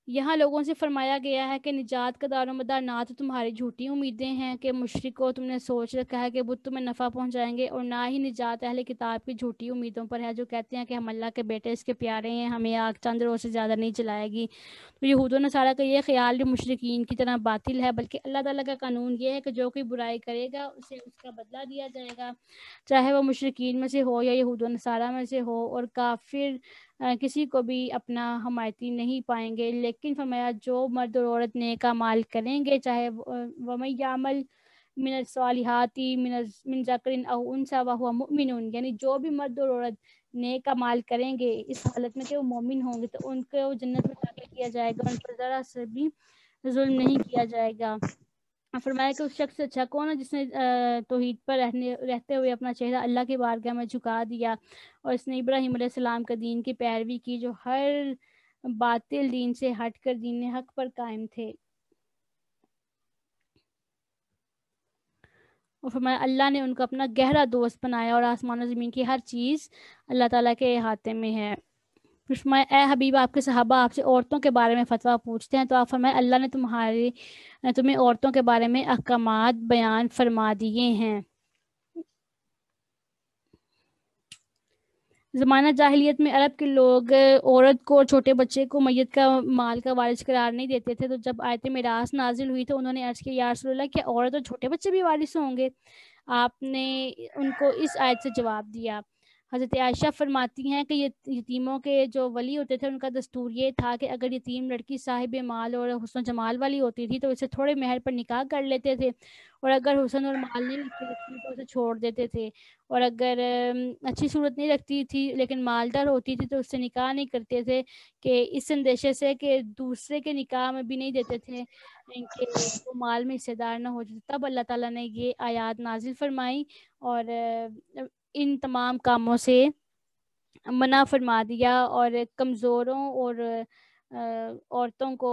S1: یہاں لوگوں سے فرمایا گیا ہے کہ نجات کا دار و مدار نہ تو تمہاری جھوٹی امیدیں ہیں کہ مشرکو تم نے سوچ رکھا ہے کہ بت تمہیں نفع پہنچائیں گے، اور نہ ہی نجات اہل کتاب کی جھوٹی امیدوں پر ہے جو کہتے ہیں کہ ہم اللہ کے بیٹے اس کے پیارے ہیں، ہمیں آگ چند روز سے زیادہ نہیں جلائے گی۔ تو یہود و نصارہ کا یہ خیال بھی مشرکین کی طرح باطل ہے، بلکہ اللہ تعالیٰ کا قانون یہ ہے کہ جو کوئی برائی کرے گا اسے اس کا بدلہ دیا جائے گا، چاہے وہ مشرکین میں سے ہو یا یہود و نصارہ میں سے ہو، اور کافر کسی کو بھی اپنا حمایتی نہیں پائیں گے۔ لیکن فرمایا جو مرد اور عورت نیک اعمال کریں گے، چاہے وَمَن يَعْمَلْ من الصالحات من ذکر او انثى وهو مؤمن، یعنی جو بھی مرد اور عورت نیک اعمال کریں گے اس حالت میں کہ وہ مومن ہوں گے تو ان کو جنت میں داخل کیا جائے گا، ان پر ذرا سے بھی ظلم نہیں کیا جائے گا۔ فرمایا کہ اس شخص سے اچھا کون ہے جس نے توحید پر رہتے ہوئے اپنا چہرہ اللہ کی بارگاہ میں جھکا دیا، اور اس نے ابراہیم علیہ السلام کا دین کی پیروی کی جو ہر باطل دین سے ہٹ کر دین حق پر قائم تھے۔ اور فرمایا اللہ نے ان کو اپنا گہرا دوست بنایا، اور آسمان و زمین کی ہر چیز اللہ تعالیٰ کے احاطے میں ہے۔ پھر فرمایا اے حبیب آپ کے صحابہ آپ سے عورتوں کے بارے میں فتویٰ پوچھتے ہیں، تو آپ فرمایا اللہ نے تمہیں عورتوں کے بارے میں احکامات بیان فرما دیے ہیں۔ زمانہ جاہلیت میں عرب کے لوگ عورت کو اور چھوٹے بچے کو میت کا مال کا وارث قرار نہیں دیتے تھے، تو جب آیت میراث نازل ہوئی تو انہوں نے عرض کیا یا رسول اللہ کیا عورت اور چھوٹے بچے بھی وارث ہوں گے؟ آپ نے ان کو اس آیت سے جواب دیا۔ حضرت عائشہ فرماتی ہیں کہ یتیموں کے جو ولی ہوتے تھے ان کا دستور یہ تھا کہ اگر یتیم لڑکی صاحب مال اور حسن و جمال والی ہوتی تھی تو اسے تھوڑے مہر پر نکاح کر لیتے تھے، اور اگر حسن اور مال نہیں رکھتی تھی تو اسے چھوڑ دیتے تھے، اور اگر اچھی صورت نہیں رکھتی تھی لیکن مالدار ہوتی تھی تو اس سے نکاح نہیں کرتے تھے، کہ اس اندیشے سے کہ دوسرے کے نکاح میں بھی نہیں دیتے تھے کہ وہ مال میں حصے دار نہ ہو جاتے۔ تب اللہ تعالیٰ نے یہ آیات نازل فرمائی اور ان تمام کاموں سے منع فرما دیا، اور کمزوروں اور عورتوں کو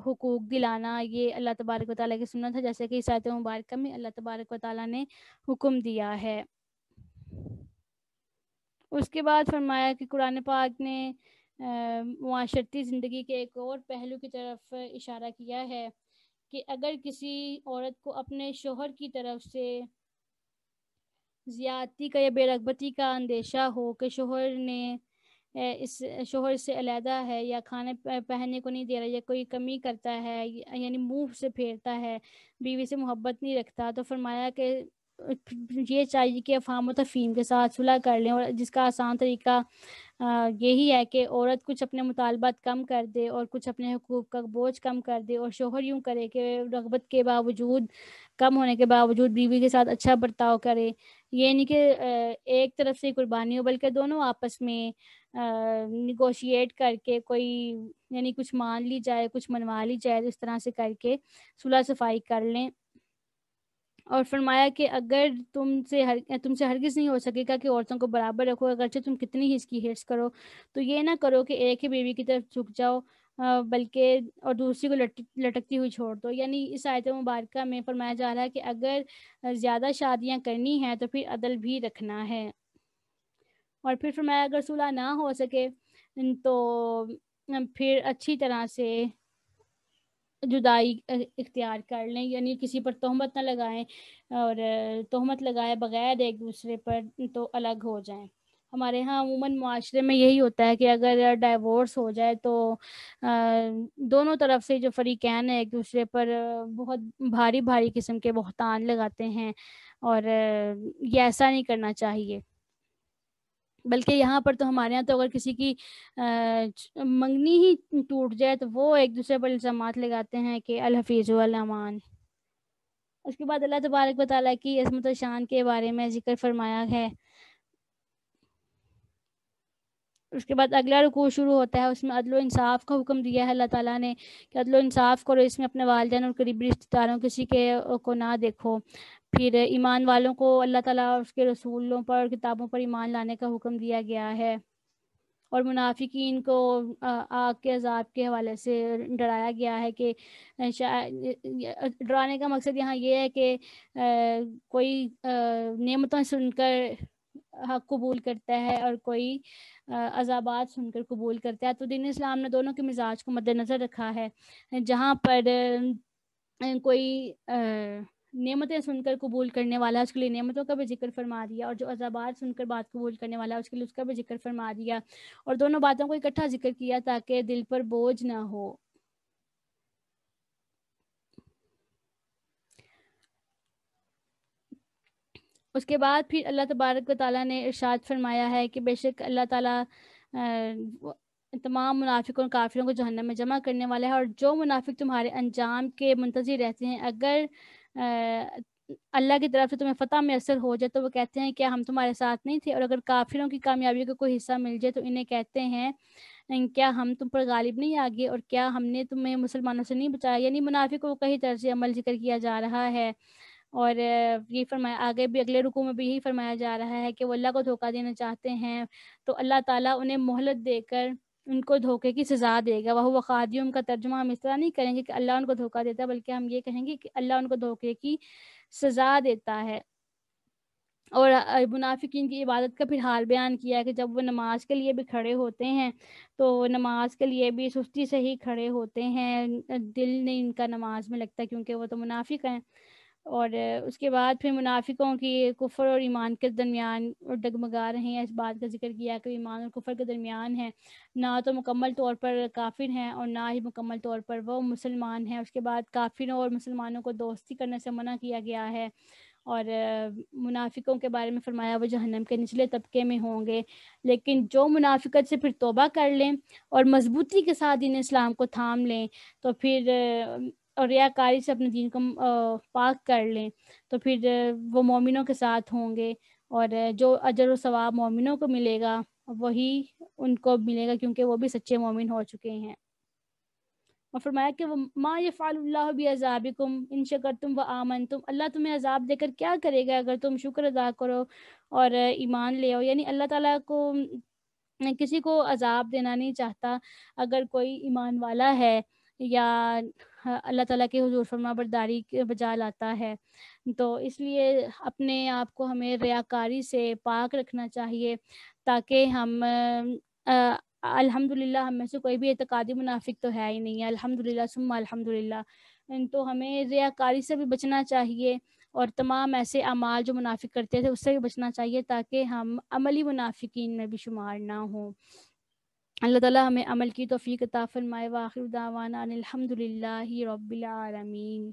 S1: حقوق دلانا یہ اللہ تبارک و تعالیٰ کی سنت ہے، جیسے کہ اس آیت مبارکہ میں اللہ تبارک و تعالیٰ نے حکم دیا ہے۔ اس کے بعد فرمایا کہ قرآن پاک نے معاشرتی زندگی کے ایک اور پہلو کی طرف اشارہ کیا ہے کہ اگر کسی عورت کو اپنے شوہر کی طرف سے زیادتی کا یا بے رغبتی کا اندیشہ ہو کہ شوہر سے علیحدہ ہے، یا کھانے پہننے کو نہیں دے رہا، یا کوئی کمی کرتا ہے، یعنی منہ سے پھیرتا ہے، بیوی سے محبت نہیں رکھتا، تو فرمایا کہ یہ چاہیے کہ افہام و تفہیم کے ساتھ صلح کر لیں، اور جس کا آسان طریقہ یہی ہے کہ عورت کچھ اپنے مطالبات کم کر دے اور کچھ اپنے حقوق کا بوجھ کم کر دے، اور شوہر یوں کرے کہ رغبت کے باوجود کم ہونے کے باوجود بیوی کے ساتھ اچھا برتاؤ کرے۔ یہ نہیں کہ ایک طرف سے قربانی ہو، بلکہ دونوں آپس میں نیگوشیٹ کر کے کوئی یعنی کچھ مان لی جائے، کچھ منوا لی جائے، اس طرح سے کر کے صلح صفائی کر لیں۔ اور فرمایا کہ اگر تم سے ہرگز نہیں ہو سکے گا کہ عورتوں کو برابر رکھو، اگرچہ تم کتنی ہی اس کی حرص کرو، تو یہ نہ کرو کہ ایک ہی بیوی کی طرف جھک جاؤ بلکہ اور دوسری کو لٹکتی ہوئی چھوڑ دو۔ یعنی اس آیت مبارکہ میں فرمایا جا رہا ہے کہ اگر زیادہ شادیاں کرنی ہیں تو پھر عدل بھی رکھنا ہے۔ اور پھر فرمایا اگر صلح نہ ہو سکے تو پھر اچھی طرح سے جدائی اختیار کر لیں، یعنی کسی پر تہمت نہ لگائیں، اور تہمت لگائے بغیر ایک دوسرے پر تو الگ ہو جائیں۔ ہمارے ہاں عموماً معاشرے میں یہی ہوتا ہے کہ اگر ڈائیورس ہو جائے تو دونوں طرف سے جو فریقین ہیں ایک دوسرے پر بہت بھاری بھاری قسم کے بہتان لگاتے ہیں، اور یہ ایسا نہیں کرنا چاہیے۔ بلکہ یہاں پر تو ہمارے یہاں تو اگر کسی کی منگنی ہی ٹوٹ جائے تو وہ ایک دوسرے پر الزامات لگاتے ہیں کہ الحفیظ والامان۔ اس کے بعد اللہ تبارک و تعالیٰ کی عظمت و شان کے بارے میں ذکر فرمایا ہے۔ اس کے بعد اگلا رکوع شروع ہوتا ہے، اس میں عدل و انصاف کا حکم دیا ہے اللہ تعالیٰ نے کہ عدل و انصاف کرو، اس میں اپنے والدین اور قریبی رشتہ داروں کسی کے کو نہ دیکھو۔ پھر ایمان والوں کو اللہ تعالیٰ اور اس کے رسولوں پر اور کتابوں پر ایمان لانے کا حکم دیا گیا ہے، اور منافقین کو آگ کے عذاب کے حوالے سے ڈرایا گیا ہے کہ ڈرانے کا مقصد یہاں یہ ہے کہ کوئی نعمتیں سن کر حق قبول کرتا ہے اور کوئی عذابات سن کر قبول کرتا ہے. تو دین اسلام نے دونوں کے مزاج کو مد نظر رکھا ہے. جہاں پر کوئی نعمتیں سن کر قبول کرنے والا ہے اس کے لیے نعمتوں کا بھی ذکر فرما دیا, اور جو عذابات سن کر بات قبول کرنے والا ہے اس کے لیے اس کا بھی ذکر فرما دیا, اور دونوں باتوں کو اکٹھا ذکر کیا تاکہ دل پر بوجھ نہ ہو. اس کے بعد پھر اللہ تبارک و تعالیٰ نے ارشاد فرمایا ہے کہ بے شک اللہ تعالیٰ تمام منافقوں اور کافروں کو جہنم میں جمع کرنے والا ہے, اور جو منافق تمہارے انجام کے منتظر رہتے ہیں اگر اللہ کی طرف سے تمہیں فتح میسر ہو جائے تو وہ کہتے ہیں کیا ہم تمہارے ساتھ نہیں تھے, اور اگر کافروں کی کامیابی کا کوئی حصہ مل جائے تو انہیں کہتے ہیں کیا ہم تم پر غالب نہیں آگے, اور کیا ہم نے تمہیں مسلمانوں سے نہیں بچایا. یعنی منافقوں کو کئی طرز عمل ذکر کیا جا رہا ہے, اور یہ فرمایا آگے بھی اگلے رکوع میں بھی یہی فرمایا جا رہا ہے کہ وہ اللہ کو دھوکہ دینا چاہتے ہیں تو اللہ تعالیٰ انہیں مہلت دے کر ان کو دھوکے کی سزا دے گا. وہ خادیوں کا ترجمہ ہم اس طرح نہیں کریں گے کہ اللہ ان کو دھوکہ دیتا ہے, بلکہ ہم یہ کہیں گے کہ اللہ ان کو دھوکے کی سزا دیتا ہے. اور منافقین کی عبادت کا پھر حال بیان کیا ہے کہ جب وہ نماز کے لیے بھی کھڑے ہوتے ہیں تو نماز کے لیے بھی سستی سے ہی کھڑے ہوتے ہیں, دل نہیں ان کا نماز میں لگتا کیونکہ وہ تو منافق ہیں. اور اس کے بعد پھر منافقوں کی کفر اور ایمان کے درمیان ڈگمگا رہے ہیں. اس بات کا ذکر کیا کہ ایمان اور کفر کے درمیان ہیں, نہ تو مکمل طور پر کافر ہیں اور نہ ہی مکمل طور پر وہ مسلمان ہیں. اس کے بعد کافروں اور مسلمانوں کو دوستی کرنے سے منع کیا گیا ہے, اور منافقوں کے بارے میں فرمایا وہ جہنم کے نچلے طبقے میں ہوں گے. لیکن جو منافقت سے پھر توبہ کر لیں اور مضبوطی کے ساتھ دین اسلام کو تھام لیں تو پھر اور ریاکاری سے اپنے دین کو پاک کر لیں تو پھر وہ مومنوں کے ساتھ ہوں گے, اور جو اجر و ثواب مومنوں کو ملے گا وہی ان کو ملے گا کیونکہ وہ بھی سچے مومن ہو چکے ہیں. اور فرمایا کہ ما یفعل اللہ بعذابکم ان شکرتم وآمنتم, اللہ تمہیں عذاب دے کر کیا کرے گا اگر تم شکر ادا کرو اور ایمان لے آؤ. یعنی اللہ تعالیٰ کو کسی کو عذاب دینا نہیں چاہتا اگر کوئی ایمان والا ہے یا اللہ تعالیٰ کے حضور فرما برداری کے بجا لاتا ہے. تو اس لیے اپنے آپ کو ہمیں ریاکاری سے پاک رکھنا چاہیے تاکہ ہم الحمدللہ ہم میں سے کوئی بھی اعتقادی منافق تو ہے ہی نہیں ہے, الحمدللہ ثم الحمدللہ. تو ہمیں ریاکاری سے بھی بچنا چاہیے اور تمام ایسے اعمال جو منافق کرتے تھے اس سے بھی بچنا چاہیے تاکہ ہم عملی منافقین میں بھی شمار نہ ہوں. اللہ تعالیٰ ہمیں عمل کی توفیق عطا فرمائے. وآخر دعوانا ان الحمدللہ رب العالمین.